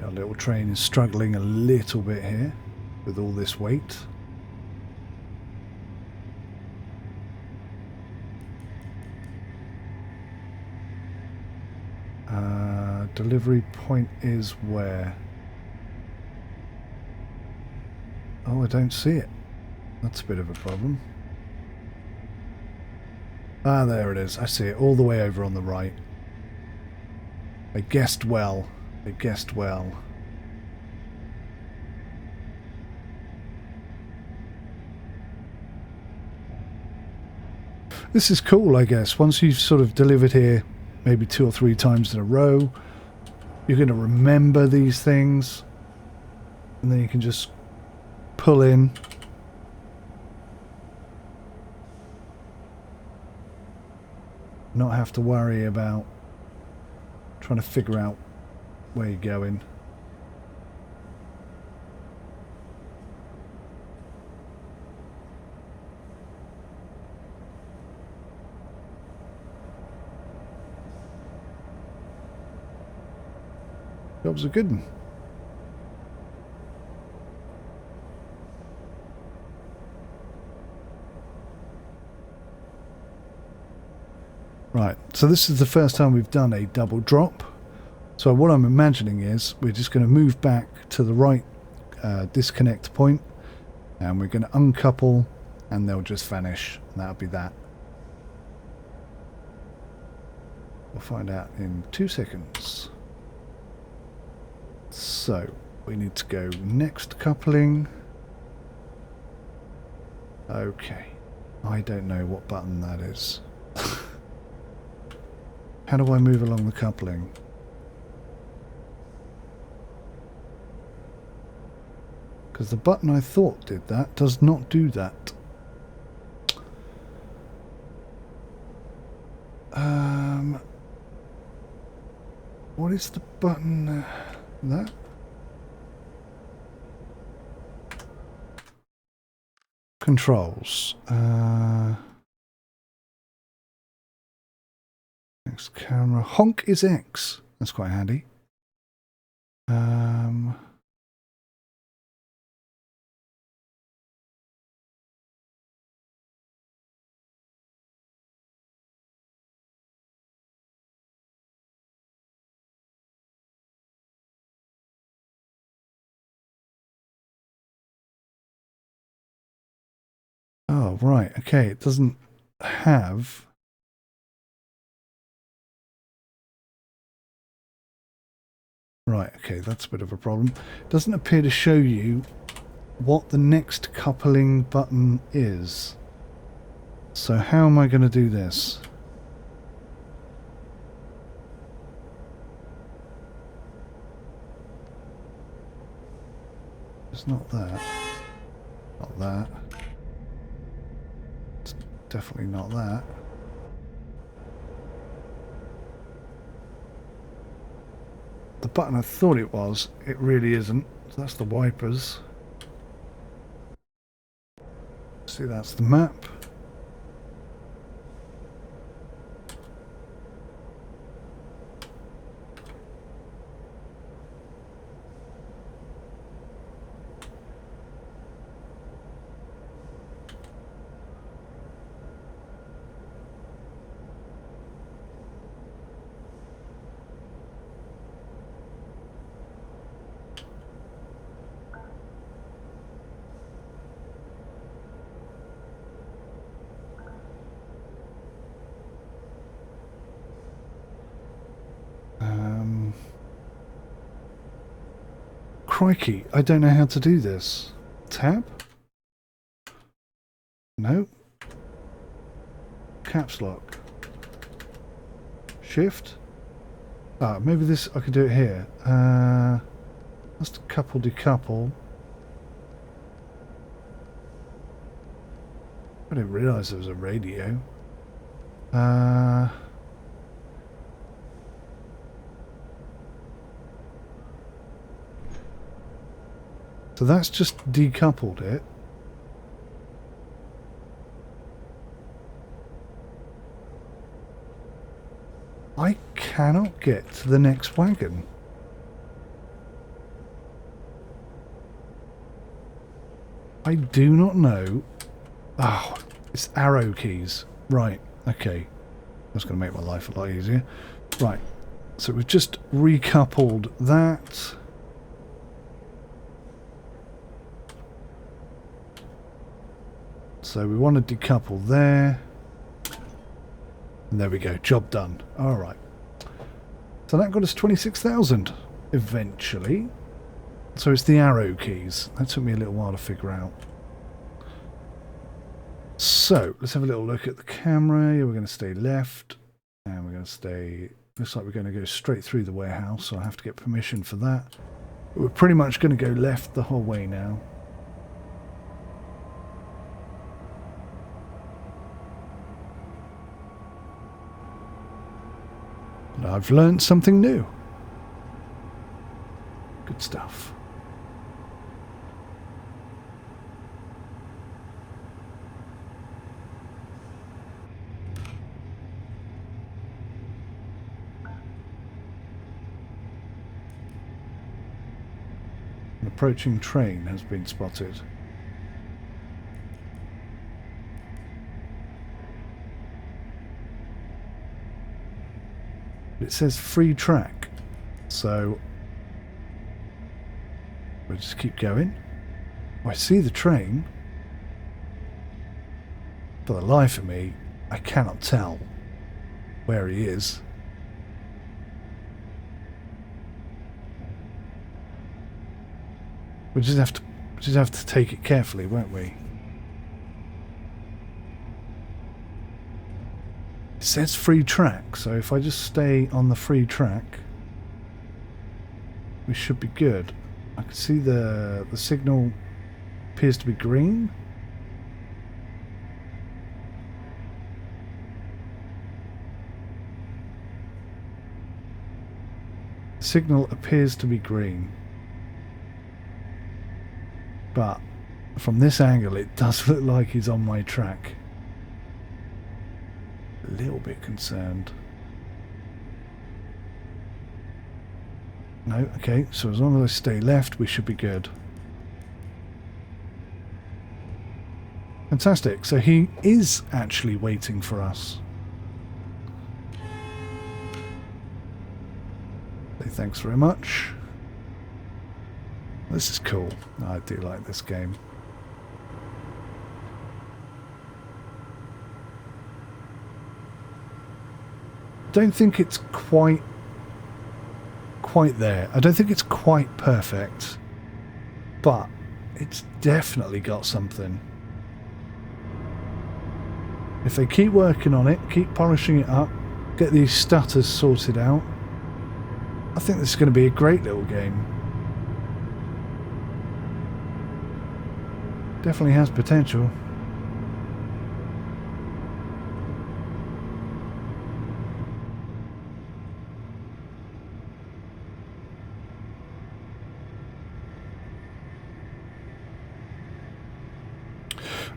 Our little train is struggling a little bit here with all this weight. Delivery point is where? Oh, I don't see it. That's a bit of a problem. Ah, there it is. I see it all the way over on the right. I guessed well. I guessed well. This is cool, I guess. Once you've sort of delivered here maybe 2 or 3 times in a row, you're going to remember these things. And then you can just pull in. Not have to worry about trying to figure out where you're going. Job's a good one. Right, so this is the first time we've done a double drop. So what I'm imagining is we're just going to move back to the right disconnect point, and we're going to uncouple, and they'll just vanish, and that'll be that. We'll find out in 2 seconds. So we need to go next coupling. Okay, I don't know what button that is. How do I move along the coupling? Because the button I thought did that does not do that. What is the button? That? Controls. Next camera. Honk is X. That's quite handy. Oh, right. Okay. It doesn't have... Right. Okay. That's a bit of a problem. It doesn't appear to show you what the next coupling button is. So how am I going to do this? It's not that. Not that. It's definitely not that. The button I thought it was, it really isn't. So that's the wipers. See, that's the map. Crikey, I don't know how to do this. Tab? No. Caps lock. Shift? Ah, maybe this, I could do it here. Just couple decouple. I didn't realise there was a radio. So that's just decoupled it. I cannot get to the next wagon. I do not know. Oh, it's arrow keys. Right, okay. That's going to make my life a lot easier. Right, so we've just recoupled that. So we want to decouple there. And there we go, job done. Alright. So that got us 26,000 eventually. So it's the arrow keys. That took me a little while to figure out. So let's have a little look at the camera. Yeah, we're going to stay left. And we're going to stay... Looks like we're going to go straight through the warehouse. So I have to get permission for that. But we're pretty much going to go left the whole way now. And I've learned something new. Good stuff. An approaching train has been spotted. It says free track, so we'll just keep going. Oh, I see the train. For the life of me, I cannot tell where he is. We just have to take it carefully, won't we? It says free track, so if I just stay on the free track, we should be good. I can see the signal appears to be green. The signal appears to be green. But from this angle it does look like he's on my track. A little bit concerned. No, okay, so as long as I stay left we should be good. Fantastic, so he is actually waiting for us. Say thanks very much. This is cool. I do like this game. Don't think it's quite there. I don't think it's quite perfect, but it's definitely got something. If they keep working on it, keep polishing it up, get these stutters sorted out, I think this is going to be a great little game. Definitely has potential.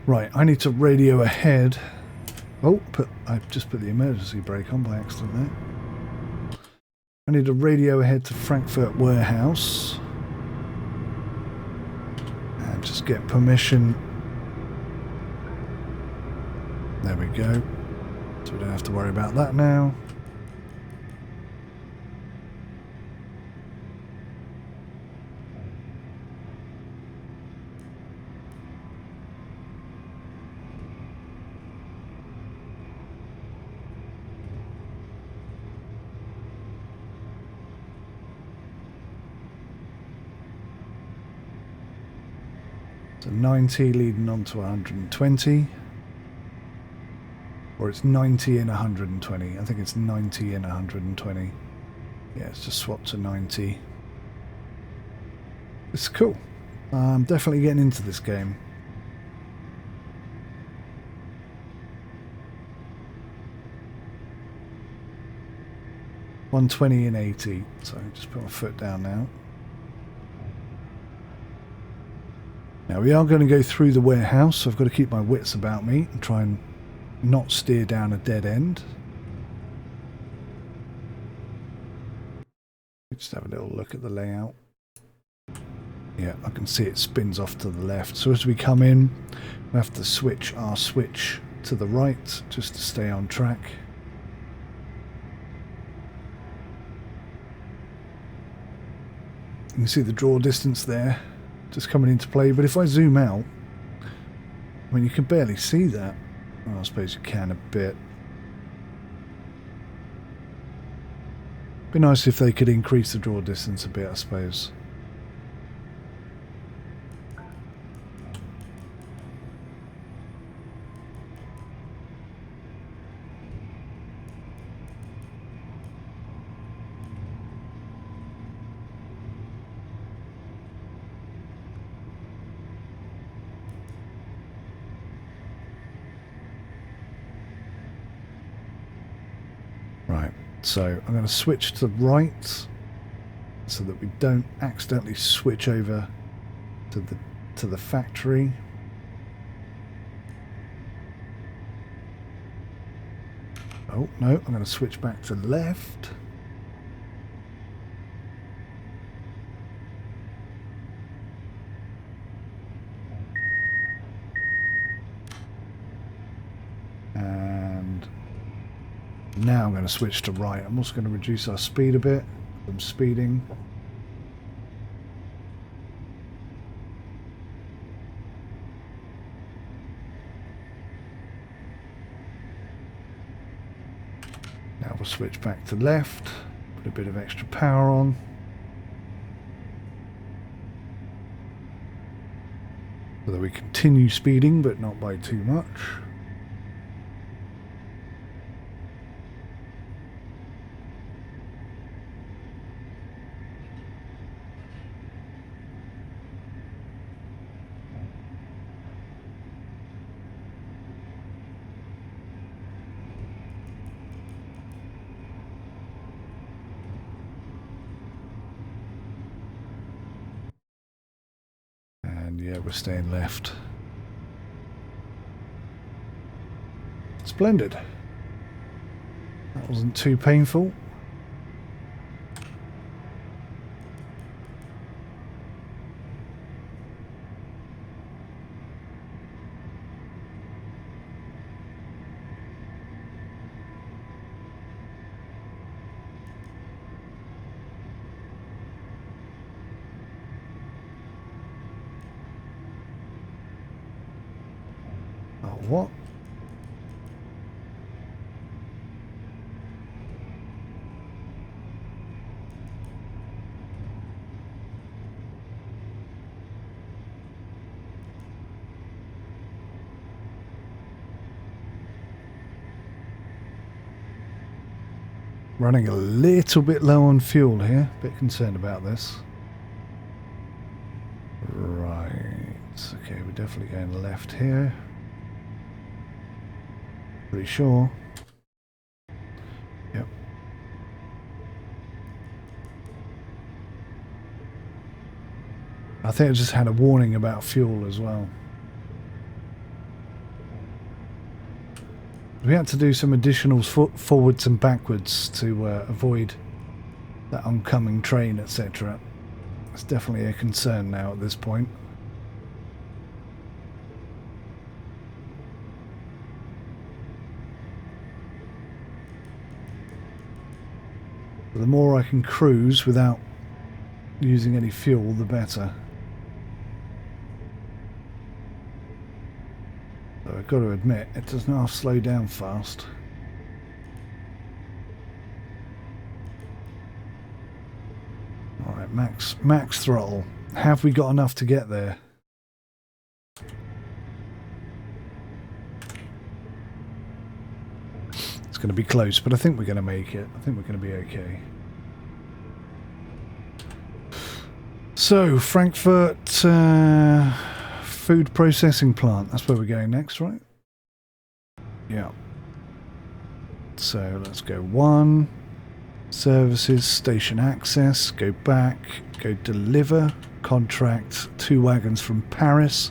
Right, I need to radio ahead. Oh, I've just put the emergency brake on by accident there. I need to radio ahead to Frankfurt warehouse. And just get permission. There we go. So we don't have to worry about that now. So 90 leading on to 120. Or it's 90 and 120. I think it's 90 and 120. Yeah, it's just swapped to 90. It's cool. I'm definitely getting into this game. $120 and 80. So just put my foot down now. Now we are going to go through the warehouse, so I've got to keep my wits about me and try and not steer down a dead end. Just have a little look at the layout. Yeah, I can see it spins off to the left. So as we come in, we have to switch our switch to the right just to stay on track. You can see the draw distance there just coming into play, but if I zoom out, I mean, you can barely see that. Well, I suppose you can a bit. Be nice if they could increase the draw distance a bit, I suppose. Right, so I'm going to switch to the right so that we don't accidentally switch over to the factory. Oh no, I'm going to switch back to left. And now I'm going to switch to right. I'm also going to reduce our speed a bit. I'm speeding. Now we'll switch back to left. Put a bit of extra power on. So that we continue speeding, but not by too much. Yeah, we're staying left. Splendid. That wasn't too painful. What? Running a little bit low on fuel here. A bit concerned about this. Right. Okay, we're definitely going left here. Pretty sure. Yep. I think I just had a warning about fuel as well. We had to do some additional forwards and backwards to avoid that oncoming train, etc. It's definitely a concern now at this point. The more I can cruise without using any fuel, the better. So I've got to admit, it does not slow down fast. Alright, max throttle. Have we got enough to get there? It's going to be close, but I think we're going to make it. I think we're going to be okay. So, Frankfurt food processing plant. That's where we're going next, right? Yeah. So, let's go 1. Services, station access. Go back. Go deliver. Contract. 2 wagons from Paris.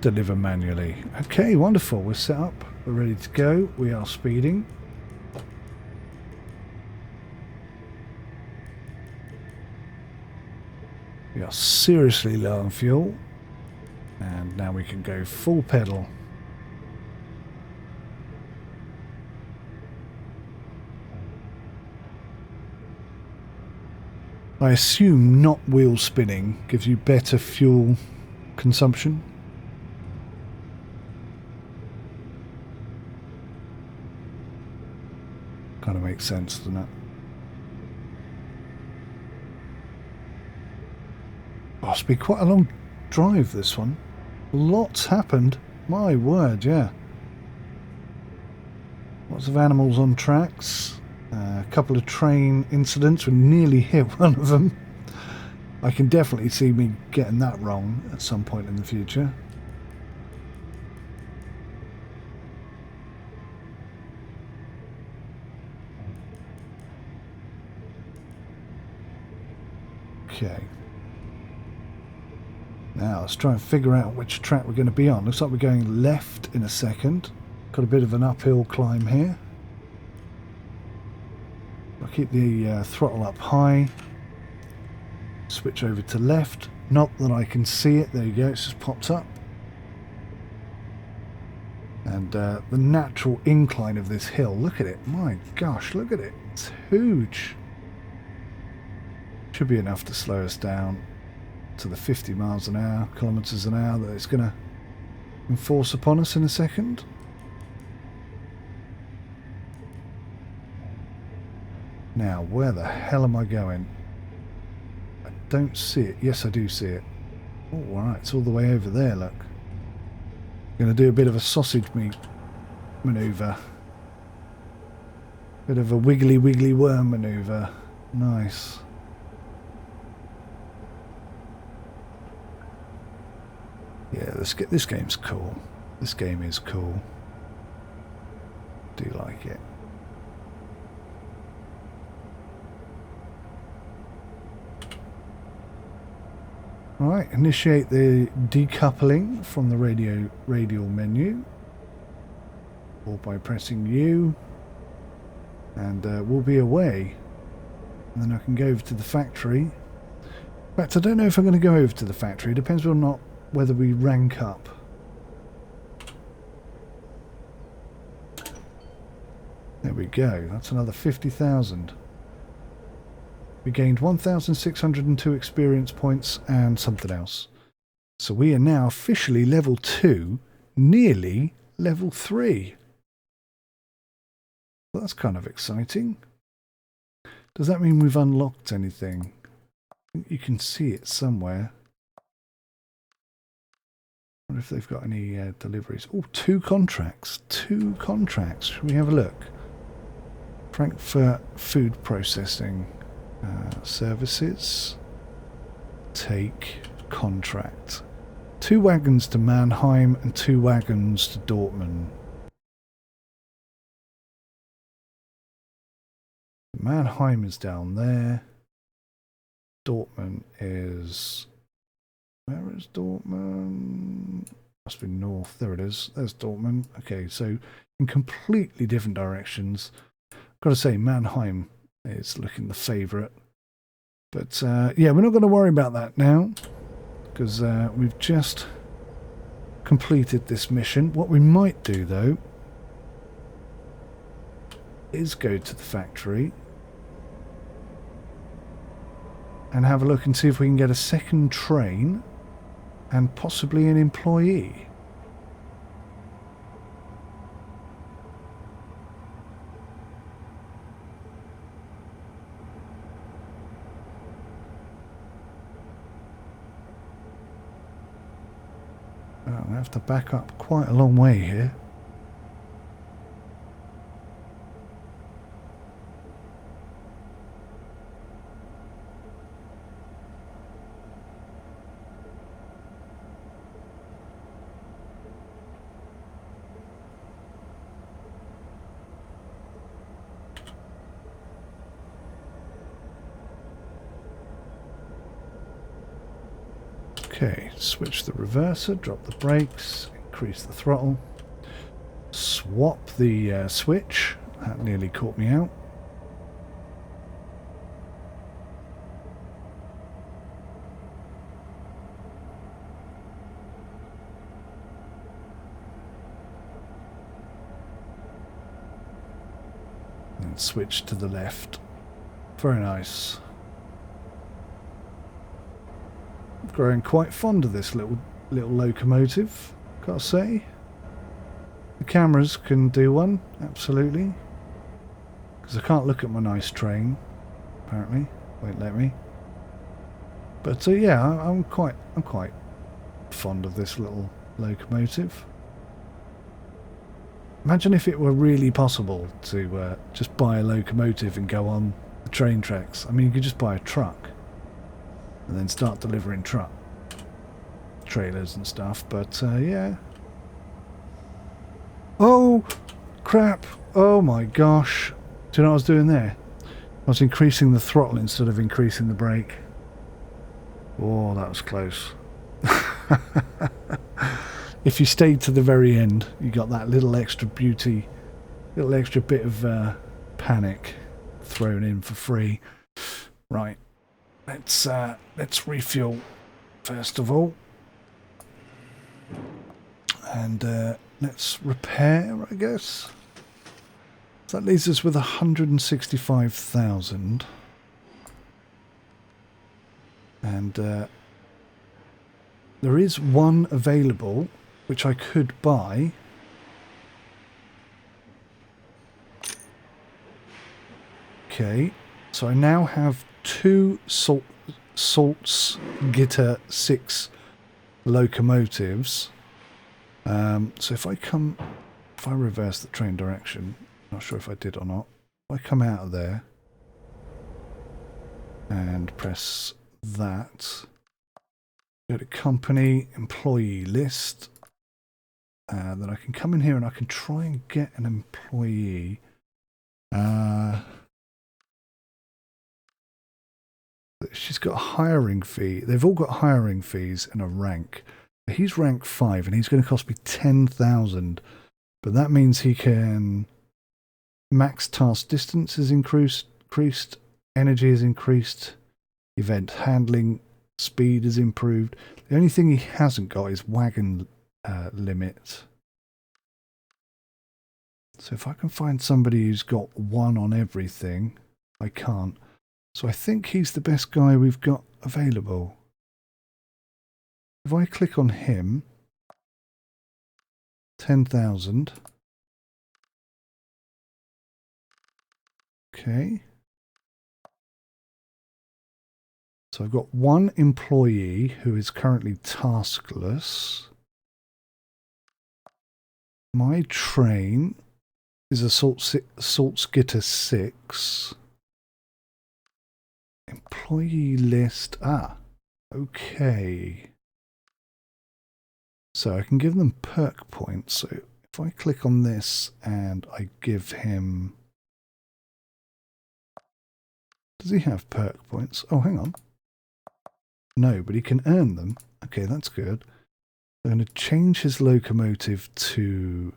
Deliver manually. Okay, wonderful. We're set up. We're ready to go. We are speeding. We are seriously low on fuel. And now we can go full pedal. I assume not wheel spinning gives you better fuel consumption. Kind of makes sense, doesn't it? Oh, it's been quite a long drive, this one. Lots happened. My word, yeah. Lots of animals on tracks. A couple of train incidents. We nearly hit one of them. I can definitely see me getting that wrong at some point in the future. Okay. Now let's try and figure out which track we're going to be on. Looks like we're going left in a second. Got a bit of an uphill climb here. I'll keep the throttle up high. Switch over to left. Not that I can see it. There you go. It's just popped up. And the natural incline of this hill. Look at it. My gosh, look at it. It's huge. Should be enough to slow us down to the 50 miles an hour, kilometers an hour that it's going to enforce upon us in a second. Now, where the hell am I going? I don't see it. Yes, I do see it. Oh, alright, it's all the way over there, look. Going to do a bit of a sausage meat manoeuvre. Bit of a wiggly worm manoeuvre. Nice. Yeah, this game's cool. This game is cool. Do like it. Right, initiate the decoupling from the radial menu, or by pressing U, and we'll be away. And then I can go over to the factory. In fact, I don't know if I'm going to go over to the factory. It depends on not whether we rank up. There we go. That's another 50,000. We gained 1,602 experience points and something else. So we are now officially level 2, nearly level 3. Well, that's kind of exciting. Does that mean we've unlocked anything? I think you can see it somewhere. I wonder if they've got any deliveries. Oh, 2 contracts. 2 contracts. Should we have a look? Frankfurt food processing. Services, take contract. 2 wagons to Mannheim and 2 wagons to Dortmund. Mannheim is down there. Dortmund is... Where is Dortmund? Must be north. There it is. There's Dortmund. Okay, so in completely different directions. Got to say, Mannheim is looking the favourite. But yeah, we're not going to worry about that now, because we've just completed this mission. What we might do, though, is go to the factory and have a look and see if we can get a second train and possibly an employee. I have to back up quite a long way here. Okay, switch the reverser, drop the brakes, increase the throttle, swap the switch. That nearly caught me out. And switch to the left. Very nice. Growing quite fond of this little locomotive, gotta say. The cameras can do one, absolutely. Because I can't look at my nice train, apparently. Won't let me. But yeah, I'm quite fond of this little locomotive. Imagine if it were really possible to just buy a locomotive and go on the train tracks. I mean, you could just buy a truck and then start delivering truck trailers and stuff, but yeah. Oh crap, oh my gosh, do you know what I was doing there? I was increasing the throttle instead of increasing the brake. Oh, that was close. If you stayed to the very end, you got that little extra beauty, little extra bit of panic thrown in for free. Right. Let's refuel first of all, and let's repair, I guess. So that leaves us with 165,000, and there is one available which I could buy. Okay, so I now have 2 Salzgitter 6 locomotives. So if I reverse the train direction, not sure if I did or not. If I come out of there and press that, go to company employee list, then I can come in here and I can try and get an employee. She's got a hiring fee. They've all got hiring fees and a rank. He's rank 5 and he's going to cost me 10,000. But that means he can... Max task distance is increased. Energy is increased. Event handling speed is improved. The only thing he hasn't got is wagon limit. So if I can find somebody who's got 1 on everything, I can't. So I think he's the best guy we've got available. If I click on him, 10,000. Okay. So I've got 1 employee who is currently taskless. My train is a Salzgitter 6. Employee list. Ah, okay. So I can give them perk points. So if I click on this and I give him... Does he have perk points? Oh, hang on. No, but he can earn them. Okay, that's good. I'm going to change his locomotive to...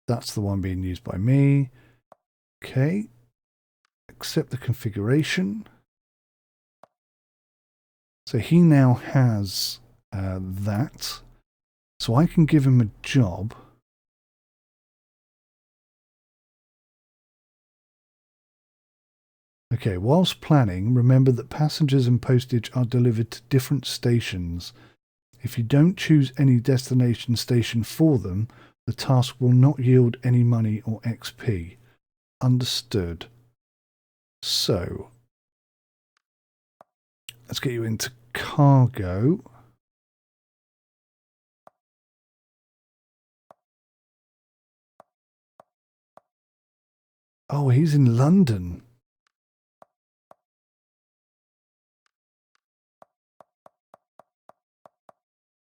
That's the one being used by me. Okay. Accept the configuration. So he now has that. So I can give him a job. Okay, whilst planning, remember that passengers and postage are delivered to different stations. If you don't choose any destination station for them, the task will not yield any money or XP. Understood. So, let's get you into cargo. Oh, he's in London.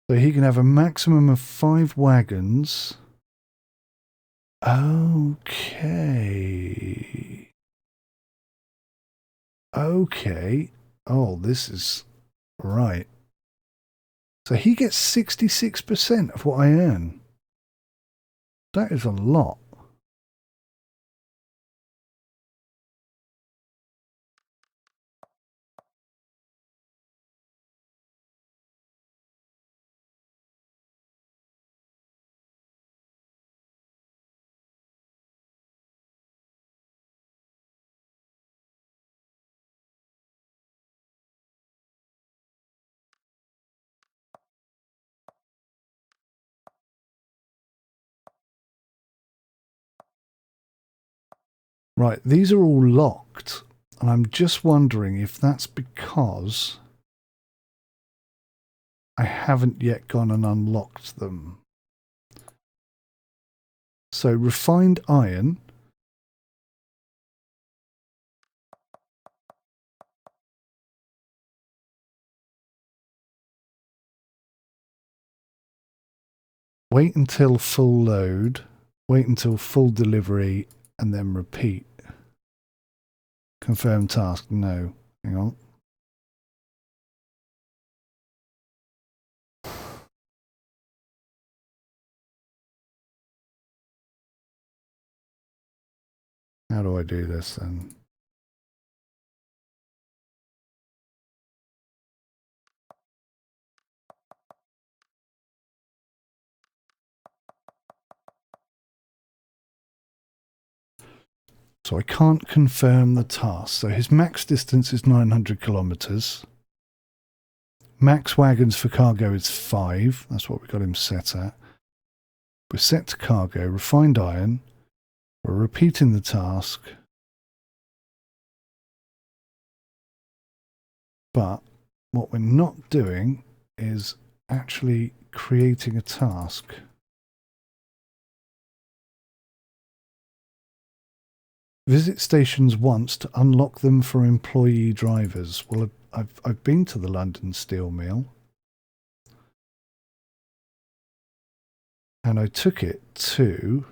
So he can have a maximum of 5 wagons. Okay. Okay. Oh, this is right. So he gets 66% of what I earn. That is a lot. Right, these are all locked. And I'm just wondering if that's because I haven't yet gone and unlocked them. So refined iron. Wait until full load. Wait until full delivery and then repeat. Confirm task. No. Hang on. How do I do this then? So I can't confirm the task. So his max distance is 900 kilometers. Max wagons for cargo is 5. That's what we got him set at. We're set to cargo, refined iron. We're repeating the task. But what we're not doing is actually creating a task. Visit stations once to unlock them for employee drivers. Well, I've been to the London Steel Mill. And I took it to...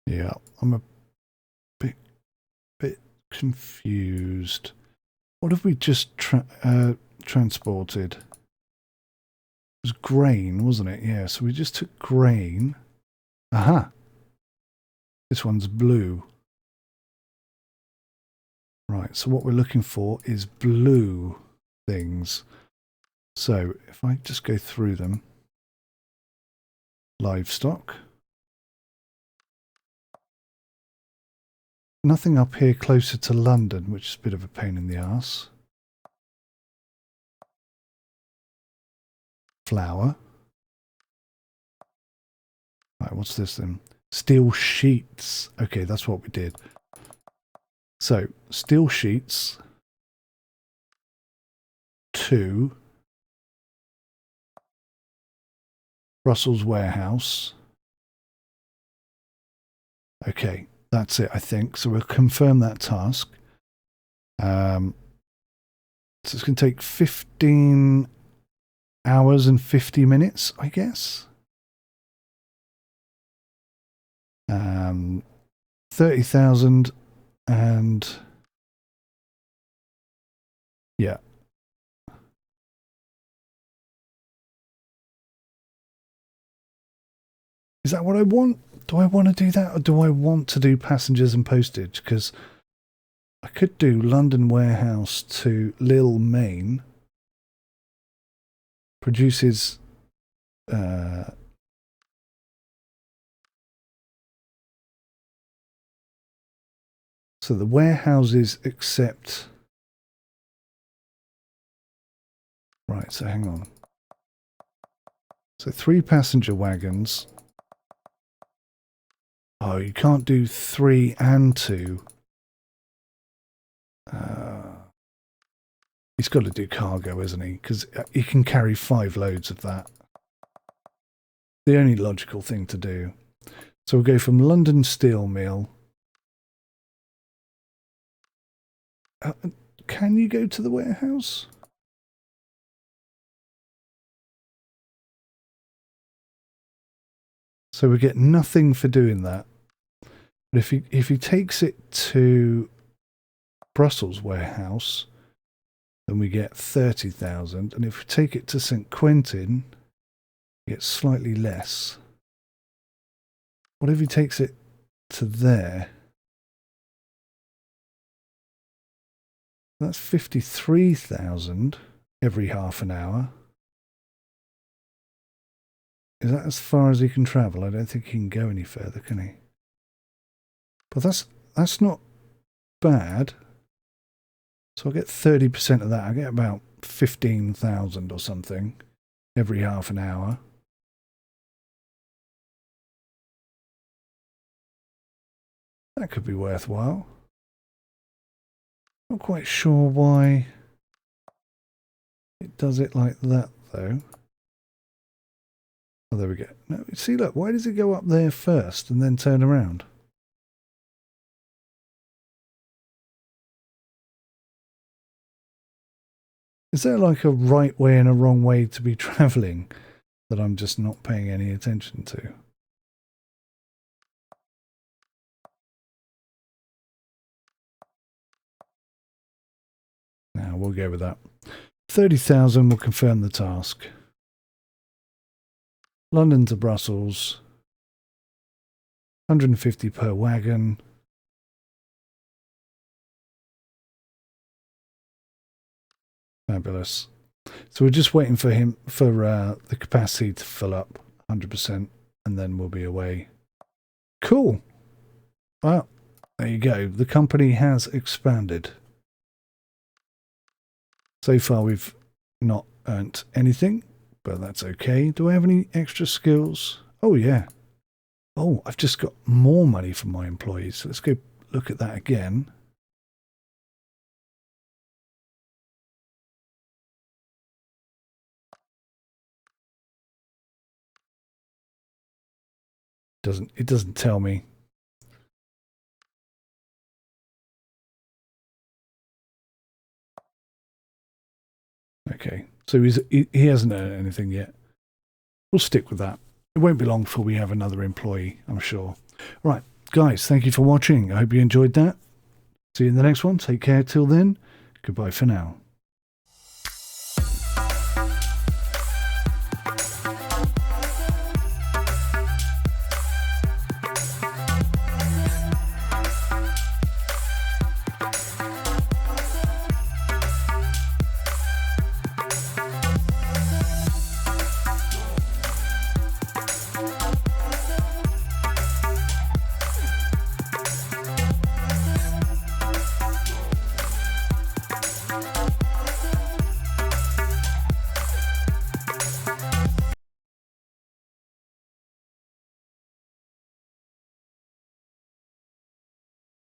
Yeah, I'm a bit confused. What have we just transported? It was grain, wasn't it? Yeah, so we just took grain. Aha! This one's blue. Right, so what we're looking for is blue things. So if I just go through them. Livestock. Nothing up here closer to London, which is a bit of a pain in the arse. Flour. Right, what's this then? Steel sheets. Okay, that's what we did. So, steel sheets. 2. Brussels warehouse. Okay, that's it, I think. So we'll confirm that task. So it's going to take 15 hours and 50 minutes, I guess. 30,000 and yeah. Is that what I want? Do I want to do that, or do I want to do passengers and postage? Because I could do London warehouse to Lille, Maine. Produces so the warehouses accept. Right, so hang on. So 3 passenger wagons. Oh, you can't do 3 and 2. He's got to do cargo, isn't he? Because he can carry 5 loads of that. The only logical thing to do. So we'll go from London Steel Mill. Can you go to the warehouse? So we get nothing for doing that. But if he takes it to Brussels warehouse, then we get 30,000. And if we take it to St. Quentin, we get slightly less. What if he takes it to there? That's 53,000 every half an hour. Is that as far as he can travel? I don't think he can go any further, can he? But that's not bad. So I'll get 30% of that. I get about 15,000 or something every half an hour. That could be worthwhile. Not quite sure why it does it like that, though. Oh, there we go. No, see, look, why does it go up there first and then turn around? Is there like a right way and a wrong way to be travelling that I'm just not paying any attention to? Now we'll go with that. 30,000 will confirm the task. London to Brussels. 150 per wagon. Fabulous. So we're just waiting for him for the capacity to fill up 100%, and then we'll be away. Cool. Well, there you go. The company has expanded. So far we've not earned anything, but that's okay. Do I have any extra skills? Oh yeah. Oh, I've just got more money from my employees. So let's go look at that again. It doesn't tell me. Okay, so he hasn't earned anything yet. We'll stick with that. It won't be long before we have another employee, I'm sure. Right, guys, thank you for watching. I hope you enjoyed that. See you in the next one. Take care till then. Goodbye for now.